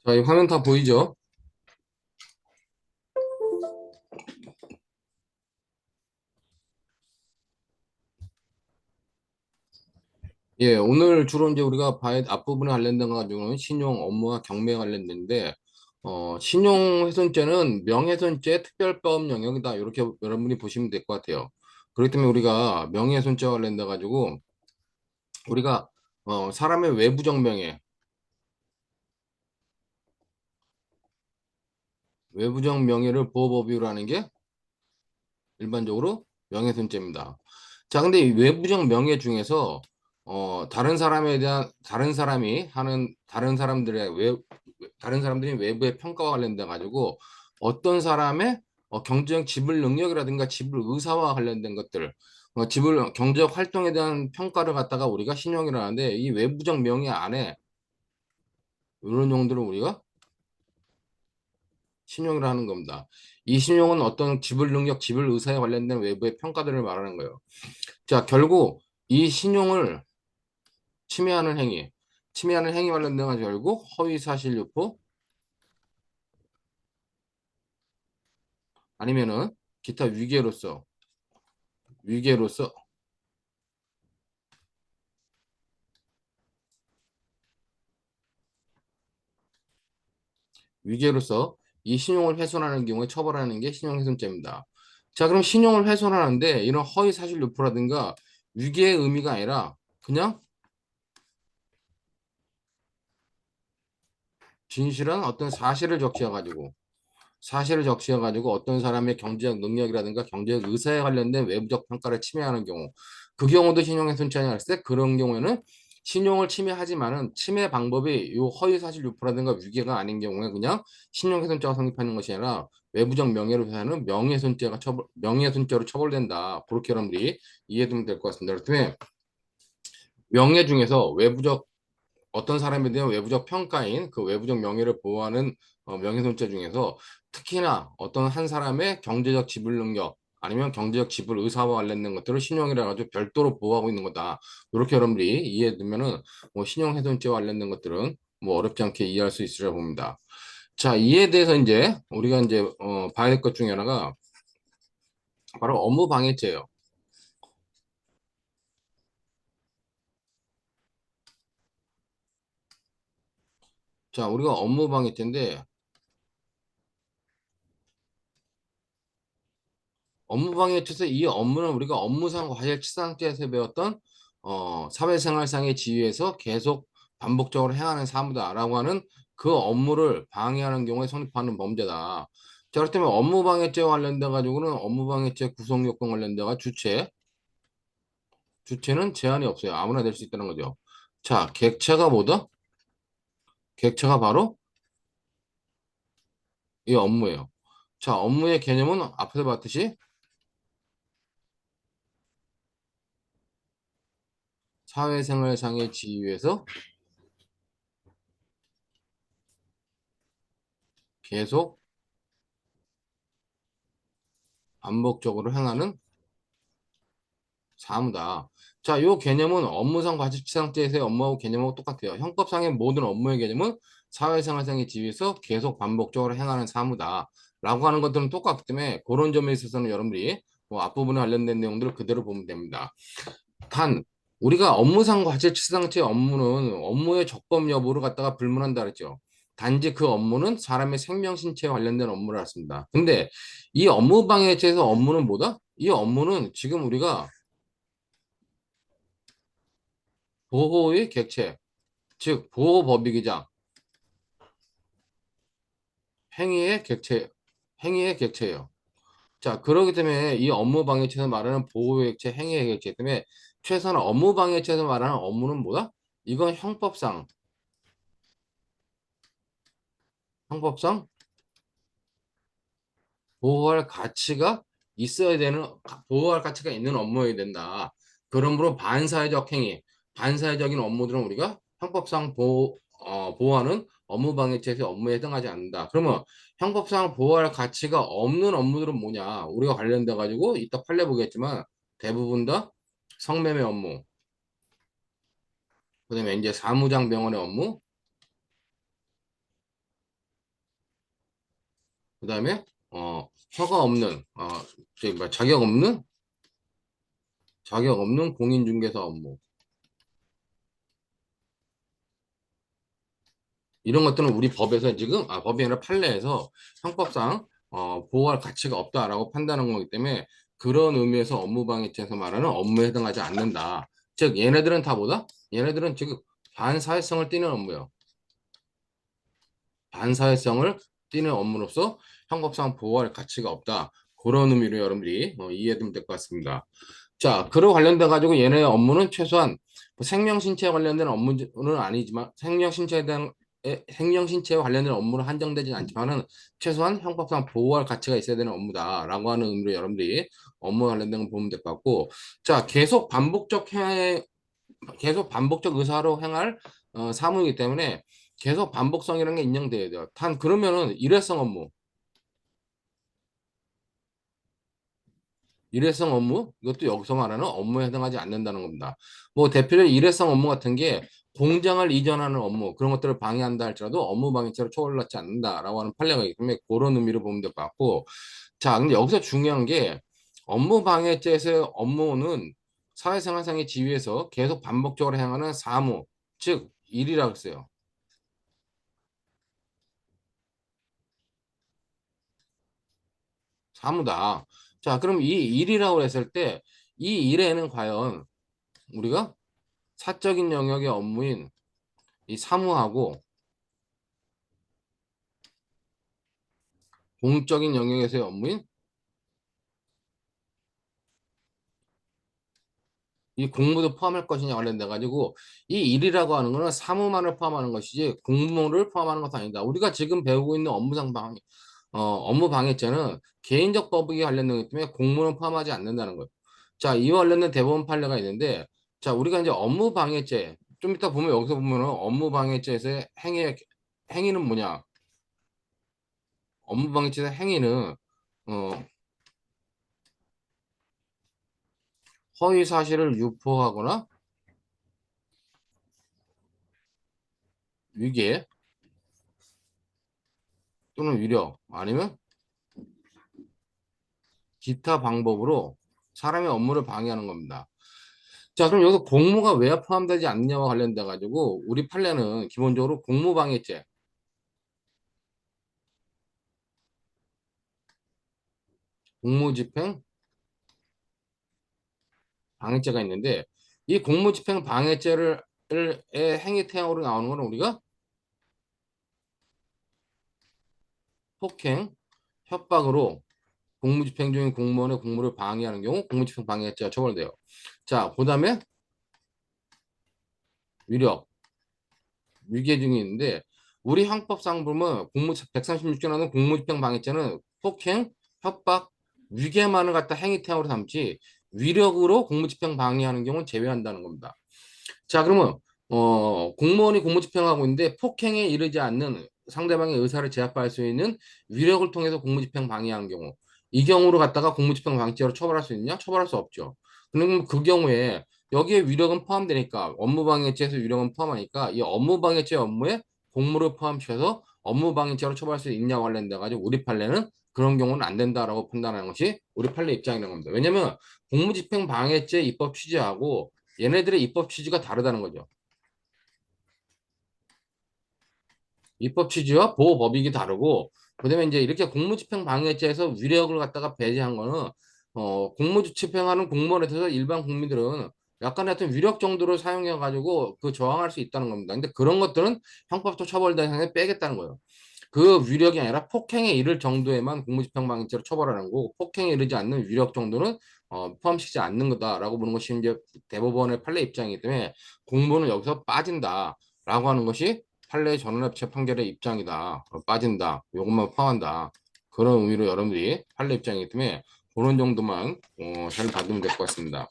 자, 이 화면 다 보이죠? 예, 오늘 주로 이제 우리가 봐야 앞부분에 관련된 거 가지고는 신용 업무와 경매에 관련된데, 신용훼손죄는 명예훼손죄 특별법 영역이다. 이렇게 여러분이 보시면 될 것 같아요. 그렇기 때문에 우리가 명예훼손죄와 관련돼 가지고 우리가 사람의 외부적 명예, 외부적 명예를 보호법이라는 게 일반적으로 명예훼손죄입니다. 자, 근데 이 외부적 명예 중에서 다른 사람에 대한 다른 사람이 하는 다른 사람들이 외부의 평가와 관련돼 가지고 어떤 사람의 경제적 지불 능력이라든가 지불 의사와 관련된 것들, 지불 경제적 활동에 대한 평가를 갖다가 우리가 신용이라 하는데 이 외부적 명예 안에 이런 용도를 우리가 신용이라 하는 겁니다. 이 신용은 어떤 지불 능력, 지불 의사에 관련된 외부의 평가들을 말하는 거예요. 자, 결국 이 신용을 침해하는 행위, 침해하는 행위 관련된 건 결국 허위 사실 유포 아니면은 기타 위계로서 위계로서 이 신용을 훼손하는 경우에 처벌하는 게 신용훼손죄입니다. 자, 그럼 신용을 훼손하는데 이런 허위 사실 유포라든가 위계의 의미가 아니라 그냥 진실한 어떤 사실을 적시해 가지고 어떤 사람의 경제적 능력이라든가 경제적 의사에 관련된 외부적 평가를 침해하는 경우 그 경우도 신용훼손죄가 있을 때 그런 경우에는 신용을 침해하지만은 침해 방법이 요 허위사실 유포라든가 위계가 아닌 경우에 그냥 신용훼손죄가 성립하는 것이 아니라 외부적 명예를 회하는 명예훼손죄로 처벌된다. 그렇게 여러분들이 이해하면 될 것 같습니다. 그렇다면 명예 중에서 외부적 어떤 사람에 대한 외부적 평가인 그 외부적 명예를 보호하는 명예훼손죄 중에서 특히나 어떤 한 사람의 경제적 지불 능력 아니면 경제적 지불 의사와 관련된 것들을 신용이라 가지고 별도로 보호하고 있는 거다. 이렇게 여러분들이 이해해 두면은 뭐 신용훼손죄와 관련된 것들은 뭐 어렵지 않게 이해할 수 있으리라 봅니다. 자, 이에 대해서 이제 우리가 이제 봐야 될 것 중에 하나가 바로 업무방해죄예요. 자, 우리가 업무방해죄인데 업무방해에 있어서 이 업무는 우리가 업무상 과실치상죄에서 배웠던 사회생활상의 지위에서 계속 반복적으로 행하는 사무다라고 하는 그 업무를 방해하는 경우에 성립하는 범죄다. 자, 그렇다면 업무방해죄와 관련돼 가지고는 업무방해죄 구성요건 관련돼가 주체는 제한이 없어요. 아무나 될 수 있다는 거죠. 자, 객체가 뭐다? 객체가 바로 이 업무예요. 자, 업무의 개념은 앞에서 봤듯이 사회생활상의 지위에서 계속 반복적으로 행하는 사무다. 자, 요 개념은 업무상 과실치상죄에서의 업무하고 개념하고 똑같아요. 형법상의 모든 업무의 개념은 사회생활상의 지위에서 계속 반복적으로 행하는 사무다. 라고 하는 것들은 똑같기 때문에 그런 점에 있어서는 여러분들이 뭐 앞부분에 관련된 내용들을 그대로 보면 됩니다. 단, 우리가 업무상 과실치상죄 업무는 업무의 적법 여부를 갖다가 불문한다 그랬죠. 단지 그 업무는 사람의 생명, 신체에 관련된 업무를 했습니다. 근데 이 업무방해죄에서 업무는 뭐다? 이 업무는 지금 우리가 보호의 객체, 즉 보호법익이자 행위의 객체, 행위의 객체예요. 자, 그렇기 때문에 이 업무방해죄에서 말하는 보호의 객체, 행위의 객체 때문에 최소한 업무방해죄에서 말하는 업무는 뭐다? 이건 형법상 보호할 가치가 있어야 되는, 보호할 가치가 있는 업무여야 된다. 그러므로 반사회적 행위, 반사회적인 업무들은 우리가 형법상 보호하는 업무방해죄에서 업무에 해당하지 않는다. 그러면 형법상 보호할 가치가 없는 업무들은 뭐냐? 우리가 관련돼 가지고 이따 판례 보겠지만 대부분 다 성매매 업무, 그다음에 이제 사무장 병원의 업무, 그다음에 허가 없는 저기 뭐 자격 없는 공인중개사 업무. 이런 것들은 우리 법에서 지금 법이 아니라 판례에서 형법상 보호할 가치가 없다라고 판단한 거기 때문에 그런 의미에서 업무방해죄에서 말하는 업무에 해당하지 않는다. 즉 얘네들은 다 뭐다? 얘네들은 지금 반사회성을 띠는 업무요. 반사회성을 띠는 업무로서 형법상 보호할 가치가 없다. 그런 의미로 여러분들이 이해하면 될 것 같습니다. 자, 그로 관련돼 가지고 얘네 업무는 최소한 뭐 생명신체 관련된 업무는 아니지만 생명신체와 관련된 업무는 한정되진 않지만은 최소한 형법상 보호할 가치가 있어야 되는 업무다라고 하는 의미로 여러분들이 업무 관련된 거 보면 될 것 같고, 자, 계속 반복적 의사로 행할 사무이기 때문에 계속 반복성이라는 게 인정돼야 돼요. 그러면은 일회성 업무, 일회성 업무 이것도 여기서 말하는 업무에 해당하지 않는다는 겁니다. 뭐 대표적인 일회성 업무 같은 게 공장을 이전하는 업무 그런 것들을 방해한다 할지라도 업무 방해죄로 처벌받지 않는다라고 하는 판례가 있기 때문에 그런 의미로 보면 될 것 같고, 자 근데 여기서 중요한 게 업무 방해죄에서의 업무는 사회생활상의 지위에서 계속 반복적으로 행하는 사무 즉 일이라고 했어요. 사무다. 자 그럼 이 일이라고 했을 때 이 일에는 과연 우리가 사적인 영역의 업무인 이 사무하고 공적인 영역에서의 업무인 이 공무도 포함할 것이냐 관련돼 가지고 이 일이라고 하는 거는 사무만을 포함하는 것이지 공무를 포함하는 것은 아니다. 우리가 지금 배우고 있는 업무 방해죄는 개인적 법익에 관련된 거기 때문에 공무는 포함하지 않는다는 거예요. 자, 이와 관련된 대법원 판례가 있는데, 자, 우리가 이제 업무 방해죄 좀 이따 보면 여기서 보면은 업무 방해죄에서의 행위는 뭐냐? 업무 방해죄의 행위는 어, 허위 사실을 유포하거나 위계 또는 위력 아니면 기타 방법으로 사람의 업무를 방해하는 겁니다. 자, 그럼 여기서 공무가 왜 포함되지 않느냐와 관련돼 가지고 우리 판례는 기본적으로 공무방해죄, 공무집행 방해죄가 있는데 이 공무집행 방해죄를 의 행위 태양으로 나오는 거는 우리가 폭행, 협박으로 공무집행 중인 공무원의 공무를 방해하는 경우 공무집행 방해죄가 처벌돼요. 자, 그다음에 위력 위계 중에 있는데 우리 형법상 보면 136조라는 공무집행 방해죄는 폭행, 협박, 위계만을 갖다 행위태양으로 삼지 위력으로 공무집행 방해하는 경우는 제외한다는 겁니다. 자 그러면 공무원이 공무집행을 하고 있는데 폭행에 이르지 않는 상대방의 의사를 제압할 수 있는 위력을 통해서 공무집행 방해하는 경우 이 경우로 갖다가 공무집행 방해죄로 처벌할 수 있냐? 처벌할 수 없죠. 그럼 그 경우에 여기에 위력은 포함되니까 업무방해죄에서 위력은 포함하니까 이 업무방해죄 업무에 공무를 포함시켜서 업무방해죄로 처벌할 수 있냐 관련돼 가지고 우리 판례는 그런 경우는 안 된다라고 판단하는 것이 우리 판례 입장이라는 겁니다. 왜냐하면 공무집행방해죄 입법 취지하고 얘네들의 입법 취지가 다르다는 거죠. 입법 취지와 보호 법익이 다르고 그다음에 이제 이렇게 공무집행방해죄에서 위력을 갖다가 배제한 거는 공무집행하는 공무원에 대해서 일반 국민들은 약간 하여튼 위력 정도로 사용해 가지고 그 저항할 수 있다는 겁니다. 근데 그런 것들은 형법적 처벌 대상에 빼겠다는 거예요. 그 위력이 아니라 폭행에 이를 정도에만 공무집행방해죄로 처벌하는 거고 폭행에 이르지 않는 위력 정도는 포함시키지 않는 거다라고 보는 것이 이제 대법원의 판례 입장이기 때문에 공무는 여기서 빠진다라고 하는 것이 판례 전원합체 판결의 입장이다. 빠진다. 이것만 포함한다. 그런 의미로 여러분들이 판례 입장이기 때문에 그런 정도만 잘 받으면 될 것 같습니다.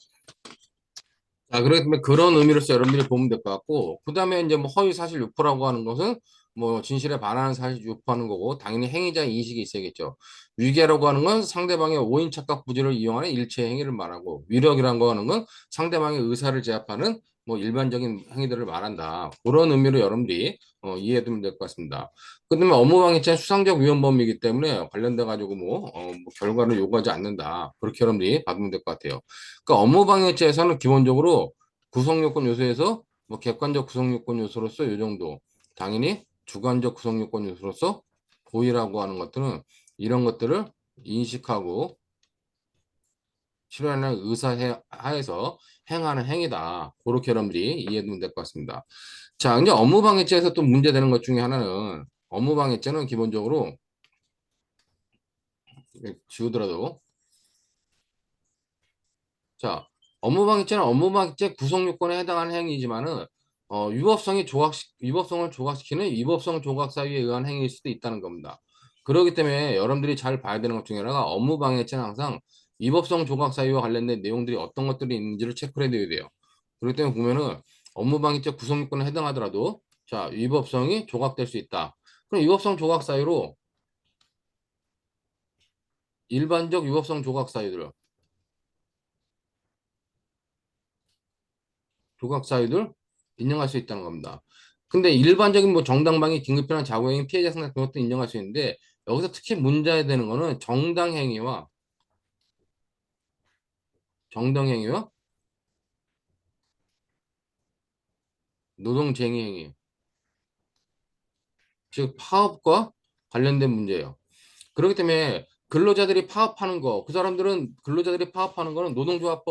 자, 그렇기 때문에 그런 의미로서 여러분들이 보면 될 것 같고, 그 다음에 이제 뭐 허위 사실 유포라고 하는 것은 뭐 진실에 반하는 사실 유포하는 거고, 당연히 행위자의 인식이 있어야겠죠. 위계라고 하는 건 상대방의 오인 착각 부지를 이용하는 일체 행위를 말하고, 위력이라고 하는 건 상대방의 의사를 제압하는 뭐 일반적인 행위들을 말한다. 그런 의미로 여러분들이 이해해두면 될 것 같습니다. 그다음에 업무방해죄는 수상적 위헌 범위이기 때문에 관련돼 가지고 뭐 결과를 요구하지 않는다. 그렇게 여러분들이 받으면 될 것 같아요. 그러니까 업무방해죄에서는 기본적으로 구성요건 요소에서 뭐 객관적 구성요건 요소로서 요 정도, 당연히 주관적 구성요건 요소로서 고의라고 하는 것들은 이런 것들을 인식하고 실현하는 의사 하에서 행하는 행위다. 그렇게 여러분들이 이해하면 될 것 같습니다. 자, 이제 업무방해죄에서 또 문제되는 것 중에 하나는 업무방해죄는 기본적으로 지우더라도 자, 업무방해죄는 업무방해죄 구성요건에 해당하는 행위이지만은 위법성을 조각시키는 위법성 조각 사유에 의한 행위일 수도 있다는 겁니다. 그렇기 때문에 여러분들이 잘 봐야 되는 것 중에 하나가 업무방해죄는 항상 위법성 조각 사유와 관련된 내용들이 어떤 것들이 있는지를 체크를 해둬야 돼요. 그렇기 때문에 보면은 업무방해죄 구성요건에 해당하더라도 자, 위법성이 조각될 수 있다. 그럼 위법성 조각 사유로 일반적 위법성 조각 사유들 조각 사유들 인정할 수 있다는 겁니다. 근데 일반적인 뭐 정당방위, 긴급필요한 자고행위, 피해자 생각 그런 것도 인정할 수 있는데 여기서 특히 문제되는 거는 정당행위와 노동쟁의행위, 즉 파업과 관련된 문제예요. 그렇기 때문에 근로자들이 파업하는 거, 그 사람들은 근로자들이 파업하는 거는 노동조합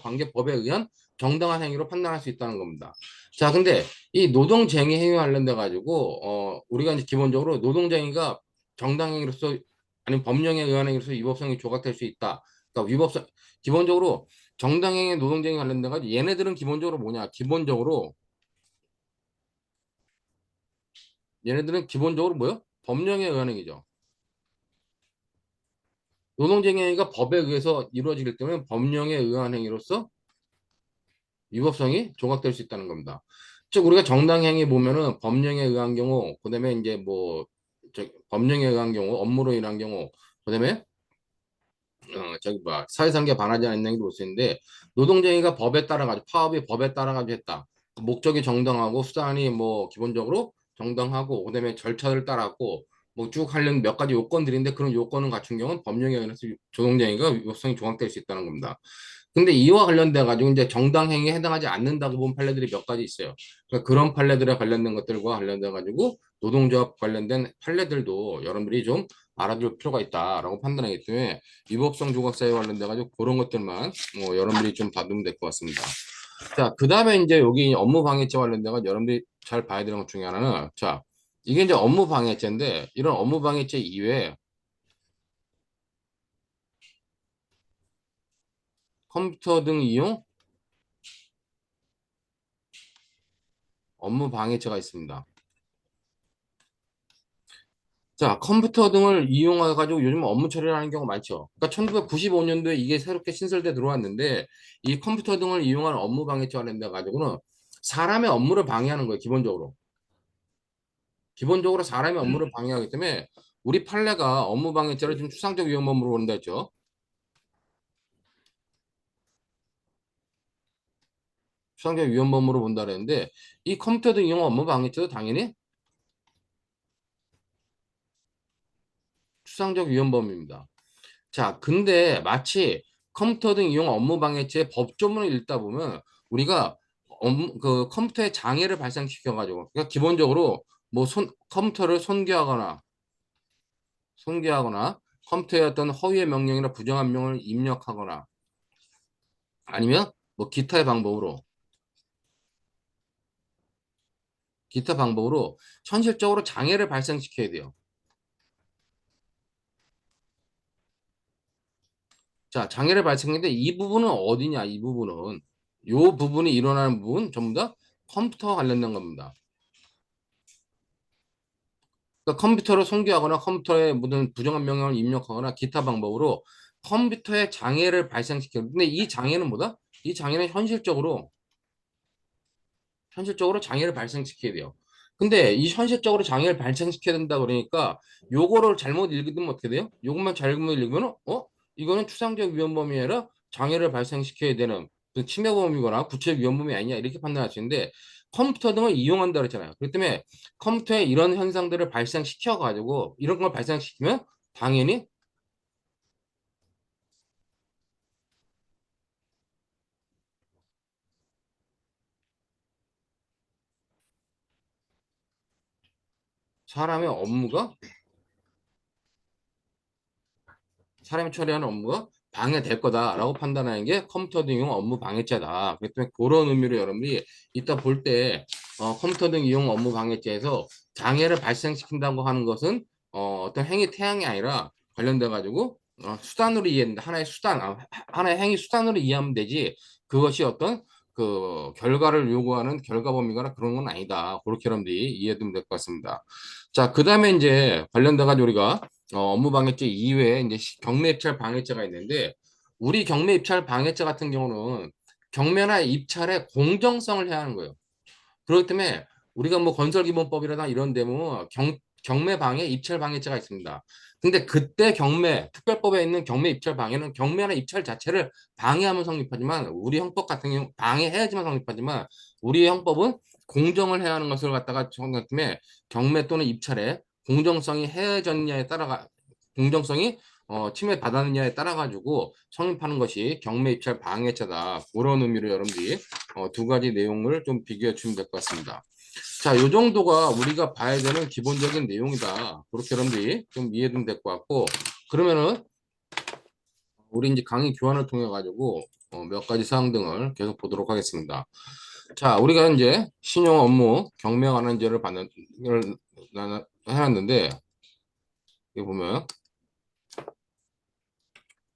관계법에 의한 정당한 행위로 판단할 수 있다는 겁니다. 자, 근데 이 노동쟁의 행위 관련돼 가지고 우리가 이제 기본적으로 노동쟁의가 정당행위로서 아니면 법령에 의한 행위로서 위법성이 조각될 수 있다. 그러니까 위법성 기본적으로 정당행위 노동쟁의 관련돼 가지고 얘네들은 기본적으로 뭐냐? 얘네들은 기본적으로 뭐요? 법령에 의한 행위죠. 노동쟁의 행위가 법에 의해서 이루어지기 때문에 법령에 의한 행위로서 위법성이 조각될 수 있다는 겁니다. 즉 우리가 정당행위 보면은 법령에 의한 경우, 그다음에 이제 뭐 법령에 의한 경우, 업무로 인한 경우, 그다음에 사회상계 반하지 않는 행위로 볼 수 있는데 노동쟁의가 법에 따라 가지고 파업이 법에 따라 가지고 했다. 목적이 정당하고 수단이 뭐 기본적으로 정당하고 그다음에 절차를 따랐고 뭐 쭉 하려는 몇 가지 요건들인데 그런 요건을 갖춘 경우는 법령에 의해서 노동쟁의가 위법성이 조각될 수 있다는 겁니다. 근데 이와 관련돼 가지고 이제 정당행위에 해당하지 않는다고 본 판례들이 몇 가지 있어요. 그러니까 그런 판례들에 관련된 것들과 관련돼 가지고 노동조합 관련된 판례들도 여러분들이 좀 알아둘 필요가 있다라고 판단하기 때문에 위법성 조각사에 관련돼 가지고 그런 것들만 여러분들이 좀 받으면 될 것 같습니다. 자, 그 다음에 이제 여기 업무 방해죄 관련돼 가지고 여러분들이 잘 봐야 되는 것 중에 하나는 자, 이게 이제 업무 방해죄인데 이런 업무 방해죄 이외에 컴퓨터 등 이용 업무 방해죄가 있습니다. 자, 컴퓨터 등을 이용해가지고 요즘 업무 처리를 하는 경우가 많죠. 그러니까 1995년도에 이게 새롭게 신설돼 들어왔는데 이 컴퓨터 등을 이용한 업무 방해죄 관련돼 가지고는 사람의 업무를 방해하는 거예요, 기본적으로. 기본적으로 사람의 업무를 방해하기 때문에 우리 판례가 업무 방해죄를 지금 추상적 위헌범으로 본다 했죠. 추상적 위헌범으로 본다 그랬는데 이 컴퓨터 등 이용 업무 방해죄도 당연히 추상적 위헌범입니다. 자, 근데 마치 컴퓨터 등 이용 업무 방해죄 법조문을 읽다 보면 우리가 그 컴퓨터에 장애를 발생시켜 가지고 그러니까 기본적으로 뭐 컴퓨터를 손괴하거나 컴퓨터에 어떤 허위의 명령이나 부정한 명령을 입력하거나 아니면 뭐 기타 방법으로 현실적으로 장애를 발생시켜야 돼요. 자, 장애를 발생했는데 이 부분은 어디냐? 이 부분은 요 부분이 일어나는 부분 전부 다 컴퓨터와 관련된 겁니다. 그러니까 컴퓨터를 손괴하거나 컴퓨터에 무슨 부정한 명령을 입력하거나 기타 방법으로 컴퓨터에 장애를 발생시켜. 근데 이 장애는 뭐다? 이 장애는 현실적으로 장애를 발생시켜야 돼요. 근데 이 현실적으로 장애를 발생시켜야 된다 그러니까 요거를 잘못 읽으면 어떻게 돼요? 요것만 잘못 읽으면 이거는 추상적 위헌범위 아니라 장애를 발생시켜야 되는 그 침해범이거나 구체 위험범이 아니냐 이렇게 판단할 수 있는데 컴퓨터 등을 이용한다 그랬잖아요. 그렇기 때문에 컴퓨터에 이런 현상들을 발생시켜 가지고 이런 걸 발생시키면 당연히 사람의 업무가 사람이 처리하는 업무가 방해될 거다라고 판단하는 게 컴퓨터 등 이용 업무 방해죄다. 그렇기 때문에 그런 의미로 여러분들이 이따 볼 때 컴퓨터 등 이용 업무 방해죄에서 장애를 발생시킨다고 하는 것은 어떤 행위 태양이 아니라 관련돼 가지고 수단으로 이해된다. 하나의 수단, 하나의 행위 수단으로 이해하면 되지. 그것이 어떤 그 결과를 요구하는 결과 범위거나 그런 건 아니다. 그렇게 여러분들이 이해하면 될 것 같습니다. 자, 그다음에 이제 관련돼 가지고 우리가 업무 방해죄 이외에 이제 경매 입찰 방해죄가 있는데 우리 경매 입찰 방해죄 같은 경우는 경매나 입찰의 공정성을 해야 하는 거예요. 그렇기 때문에 우리가 뭐 건설기본법이라나 이런 데면 경매 방해, 입찰 방해죄가 있습니다. 근데 그때 경매, 특별법에 있는 경매 입찰 방해는 경매나 입찰 자체를 방해하면 성립하지만 우리 형법 같은 경우 방해해야지만 성립하지만 우리 형법은 공정을 해야 하는 것을 갖다가 정할 때문에 경매 또는 입찰에 공정성이 해졌냐에 따라가 공정성이 침해받았느냐에 따라 가지고 성립하는 것이 경매 입찰 방해죄다. 그런 의미로 여러분들이 두 가지 내용을 좀 비교해 주시면 될 것 같습니다. 자, 요 정도가 우리가 봐야 되는 기본적인 내용이다. 그렇게 여러분들이 좀 이해되면 될 것 같고, 그러면은 우리 이제 강의 교환을 통해 가지고 몇 가지 사항 등을 계속 보도록 하겠습니다. 자, 우리가 이제 신용 업무 경매 관한제를 받는 걸 해놨는데, 여기 보면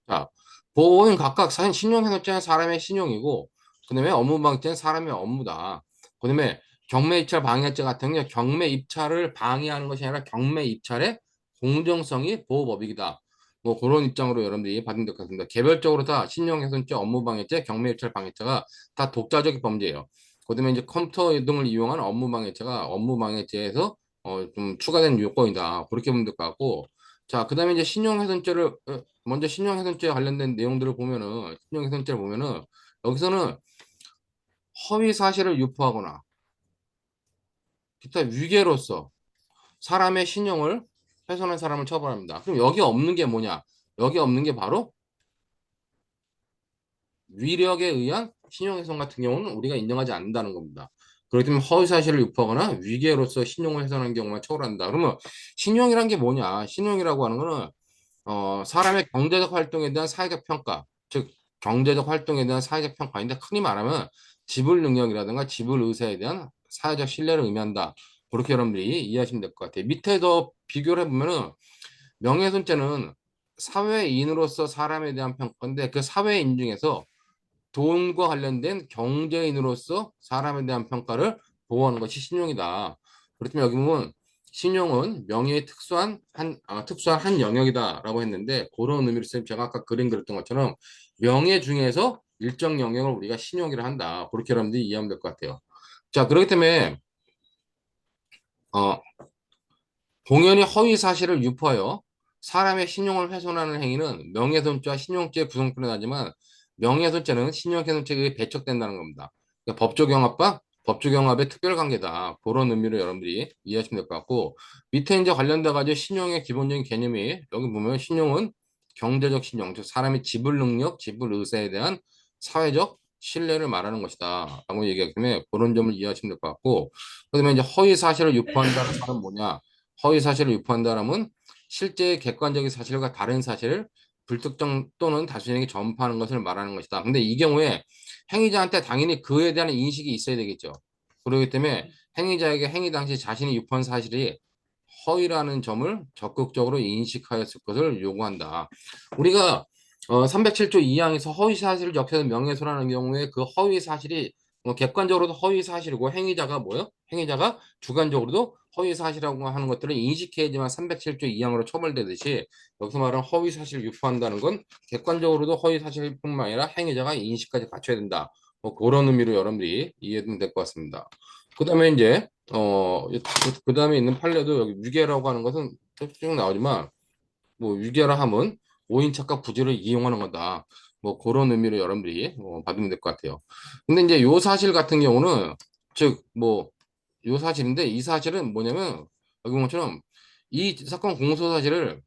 자, 보호는 각각 신용해놓자는 사람의 신용이고, 그 다음에 업무방해죄는 사람의 업무다. 그 다음에 경매 입찰 방해죄 같은 경우 경매 입찰을 방해하는 것이 아니라 경매 입찰의 공정성이 보호법이다. 뭐 그런 입장으로 여러분들이 받으면 될 것 같습니다. 개별적으로 다 신용훼손죄, 업무방해죄, 경매 입찰 방해죄가 다 독자적 범죄예요. 그 다음에 이제 컴퓨터 등을 이용한 업무방해죄가 업무방해죄에서 좀 추가된 요건이다. 그렇게 보면 될 것 같고, 자, 그 다음에 이제 신용훼손죄를 먼저 신용훼손죄에 관련된 내용들을 보면은 신용훼손죄를 보면은 여기서는 허위 사실을 유포하거나 기타 위계로서 사람의 신용을 훼손한 사람을 처벌합니다. 그럼 여기 없는 게 뭐냐? 여기 없는 게 바로 위력에 의한 신용훼손 같은 경우는 우리가 인정하지 않는다는 겁니다. 그렇기 때문에 허위 사실을 유포하거나 위계로서 신용을 훼손한 경우만 처벌한다. 그러면 신용이란 게 뭐냐? 신용이라고 하는 거는 사람의 경제적 활동에 대한 사회적 평가, 즉 경제적 활동에 대한 사회적 평가인데 흔히 말하면 지불 능력이라든가 지불 의사에 대한 사회적 신뢰를 의미한다. 그렇게 여러분들이 이해하시면 될 것 같아요. 밑에서 비교를 해보면은 명예훼손죄는 사회인으로서 사람에 대한 평가인데 그 사회인 중에서 돈과 관련된 경제인으로서 사람에 대한 평가를 보호하는 것이 신용이다. 그렇다면 여기 보면 신용은 명예의 특수한 한 영역이다라고 했는데 그런 의미로 쌤 제가 아까 그림 그렸던 것처럼 명예 중에서 일정 영역을 우리가 신용이라 한다. 그렇게 여러분들이 이해하면 될 것 같아요. 자, 그렇기 때문에 어, 공연히 허위 사실을 유포하여 사람의 신용을 훼손하는 행위는 명예훼손죄와 신용죄 구성권에 나지만 명예훼손죄는 신용훼손죄에 의해 배척된다는 겁니다. 그러니까 법조경합의 특별관계다. 그런 의미로 여러분들이 이해하시면 될 것 같고 밑에 이제 관련돼 가지고 신용의 기본적인 개념이 여기 보면 신용은 경제적 신용, 즉 사람의 지불 능력, 지불 의사에 대한 사회적 신뢰를 말하는 것이다. 라고 얘기하기 때문에 그런 점을 이해하시면 될 것 같고 그다음에 이제 허위 사실을 유포한다는 말은 뭐냐? 허위 사실을 유포한다라면 실제 객관적인 사실과 다른 사실을 불특정 또는 다수에게 전파하는 것을 말하는 것이다. 근데 이 경우에 행위자한테 당연히 그에 대한 인식이 있어야 되겠죠. 그렇기 때문에 행위자에게 행위 당시 자신이 유포한 사실이 허위라는 점을 적극적으로 인식하였을 것을 요구한다. 우리가 307조 2항에서 허위 사실을 적혀서 명예훼손하는 경우에 그 허위 사실이 객관적으로도 허위 사실이고 행위자가 뭐요? 행위자가 주관적으로도 허위 사실이라고 하는 것들을 인식해야지만 307조 2항으로 처벌되듯이 여기서 말하는 허위 사실을 유포한다는 건 객관적으로도 허위 사실뿐만 아니라 행위자가 인식까지 갖춰야 된다. 뭐 그런 의미로 여러분들이 이해하면 될 것 같습니다. 그다음에 이제 그다음에 있는 판례도 여기 위계라고 하는 것은 쭉 나오지만 뭐 위계라 함은 오인착각 부지를 이용하는 거다. 뭐 그런 의미로 여러분들이 받으면 될 것 같아요. 근데 이제 요 사실 같은 경우는 즉 뭐 요 사실인데 이 사실은 뭐냐면 여기 보면 것처럼 이 사건 공소 사실을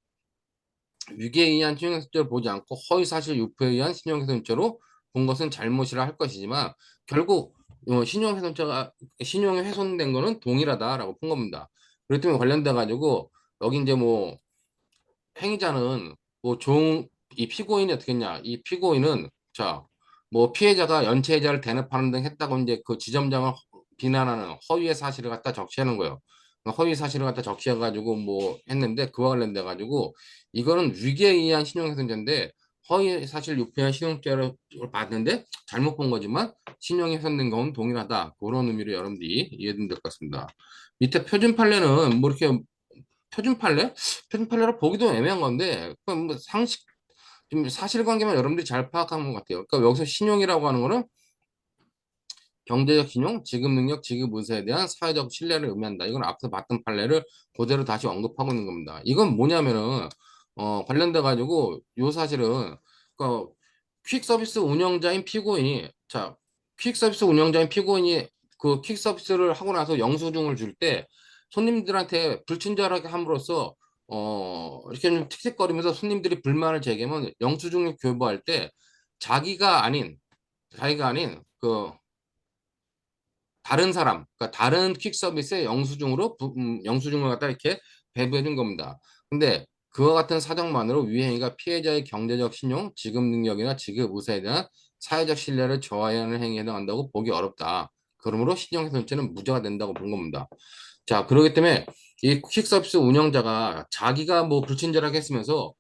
위계에 의한 신용훼손죄를 보지 않고 허위사실 유포에 의한 신용훼손죄로 본 것은 잘못이라 할 것이지만 결국 신용훼손죄가 신용이 훼손된 거는 동일하다라고 본 겁니다. 그렇기 때문에 관련돼 가지고 여기 이제 뭐 행위자는 뭐 이 피고인이 어떻게 했냐? 이 피고인은 자, 뭐 피해자가 연체해자를 대납하는 등 했다고 이제 그 지점장을 비난하는 허위의 사실을 갖다 적시하는 거예요. 허위 사실을 갖다 적시해가지고 뭐 했는데 그와 관련돼 가지고 이거는 위계에 의한 신용훼손죄인데 허위 사실 유포한 신용죄를 봤는데 잘못 본 거지만 신용이 훼손된 경우는 동일하다. 그런 의미로 여러분들이 이해되면 될 것 같습니다. 밑에 표준 판례는 뭐 이렇게 표준 판례? 표준 판례로 보기도 애매한 건데, 그건 뭐 상식, 좀 사실관계만 여러분들이 잘 파악하는 것 같아요. 그러니까 여기서 신용이라고 하는 거는 경제적 신용, 지급 능력, 지급 의사에 대한 사회적 신뢰를 의미한다. 이건 앞서 봤던 판례를 그대로 다시 언급하고 있는 겁니다. 이건 뭐냐면은, 관련돼 가지고 요 사실은, 그 퀵 서비스 운영자인 피고인이, 자, 퀵 서비스 운영자인 피고인이 그 퀵 서비스를 하고 나서 영수증을 줄 때 손님들한테 불친절하게 함으로써 이렇게 좀 틱틱거리면서 손님들이 불만을 제기하면 영수증을 교부할 때 자기가 아닌 그 다른 사람, 그러니까 다른 퀵 서비스의 영수증으로 영수증을 갖다 이렇게 배부해 준 겁니다. 근데 그와 같은 사정만으로 위행위가 피해자의 경제적 신용, 지급 능력이나 지급 의사에 대한 사회적 신뢰를 저하하는 행위에 해당한다고 보기 어렵다. 그러므로 신용훼손죄는 무죄가 된다고 본 겁니다. 자, 그렇기 때문에 이 퀵 서비스 운영자가 자기가 뭐 불친절하게 했으면서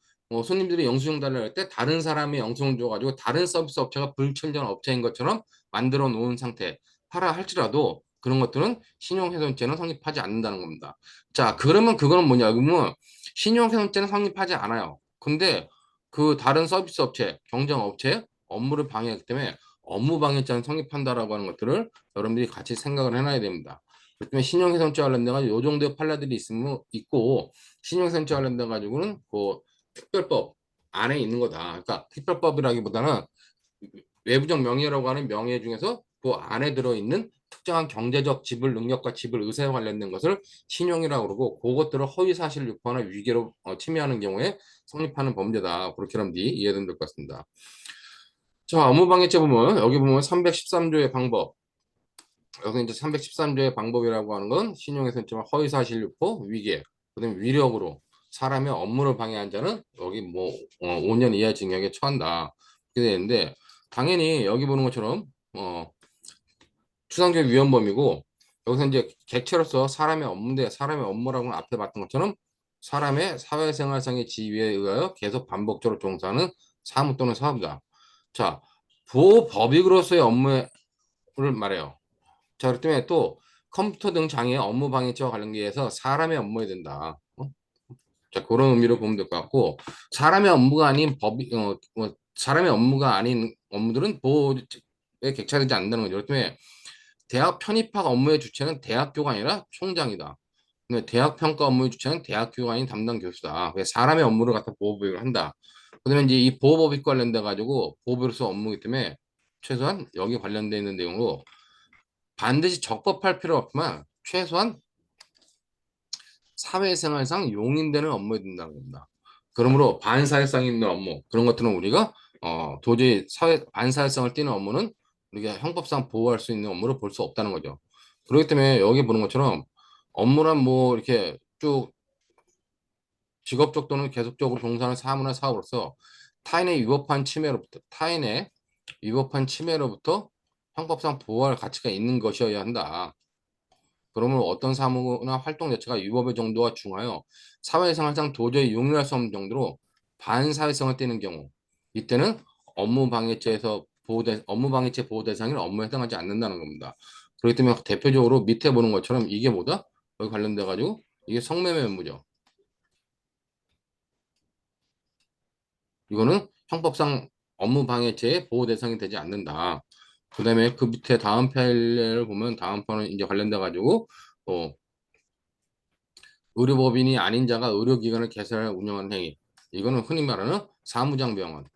손님들이 영수증 달라고 할 때 다른 사람이 영수증 줘가지고 다른 서비스 업체가 불친절 업체인 것처럼 만들어 놓은 상태. 하라 할지라도 그런 것들은 신용훼손죄는 성립하지 않는다는 겁니다. 자, 그러면 그거는 뭐냐? 그러면 신용훼손죄는 성립하지 않아요. 근데 그 다른 서비스 업체, 경쟁업체 업무를 방해하기 때문에 업무방해죄는 성립한다라고 하는 것들을 여러분들이 같이 생각을 해놔야 됩니다. 그렇기 때문에 신용훼손죄 관련돼 가지고 요 정도의 판례들이 있으면 있고 신용훼손죄 관련돼 가지고는 그 특별법 안에 있는 거다. 그러니까 특별법이라기보다는 외부적 명예라고 하는 명예 중에서 그 안에 들어있는 특정한 경제적 지불 능력과 지불 의사에 관련된 것을 신용이라고 그러고 그것들을 허위 사실 유포나 위계로 침해하는 경우에 성립하는 범죄다. 그렇게 하면 이해되면 될 것 같습니다. 자, 업무방해죄 보면 여기 보면 313조의 방법. 여기 이제 313조의 방법이라고 하는 건 신용훼손죄와 허위 사실 유포, 위계, 그다음에 위력으로 사람의 업무를 방해한 자는 여기 뭐 5년 이하 징역에 처한다. 이렇게 되는데 당연히 여기 보는 것처럼 추상적 위헌범이고 여기서 이제 객체로서 사람의 업무인데 사람의 업무라고는 앞에 봤던 것처럼 사람의 사회생활상의 지위에 의하여 계속 반복적으로 종사하는 사무 또는 사업이다. 자, 보호법익으로서의 업무를 말해요. 자, 그렇기 때문에 또 컴퓨터 등 장애 업무 방해죄와 관련해서 사람의 업무에 된다. 자, 그런 의미로 보면 될 것 같고 사람의 업무가 아닌 사람의 업무가 아닌 업무들은 보호에 객체되지 않는다는 거죠. 그렇기 때문에 대학 편입학 업무의 주체는 대학교가 아니라 총장이다. 근데 대학 평가 업무의 주체는 대학교가 아닌 담당 교수다. 그래서 사람의 업무를 갖다 보호법익을 한다. 그러면 이제 이 보호법익 관련돼 가지고 보호법으로서 업무이기 때문에 최소한 여기 관련돼 있는 내용으로 반드시 적법할 필요 없지만 최소한 사회생활상 용인되는 업무에 든다는 겁니다. 그러므로 반사회성 있는 업무 그런 것들은 우리가 도저히 반사회성을 띠는 업무는 우리가 형법상 보호할 수 있는 업무로 볼 수 없다는 거죠. 그렇기 때문에 여기 보는 것처럼 업무란 뭐 이렇게 쭉 직업적 또는 계속적으로 종사하는 사무나 사업으로서 타인의 위법한 침해로부터 형법상 보호할 가치가 있는 것이어야 한다. 그러면 어떤 사무나 활동 자체가 위법의 정도가 중하여 사회생활상 도저히 용인할 수 없는 정도로 반사회성을 띠는 경우 이때는 업무방해죄 보호 대상인 업무에 해당하지 않는다는 겁니다. 그렇기 때문에 대표적으로 밑에 보는 것처럼 이게 뭐다? 여기 관련돼 가지고 이게 성매매 업무죠. 이거는 형법상 업무방해죄의 보호 대상이 되지 않는다. 그다음에 그 밑에 다음 판례를 보면 다음 판은 이제 관련돼 가지고 의료법인이 아닌 자가 의료기관을 개설하여 운영하는 행위. 이거는 흔히 말하는 사무장병원.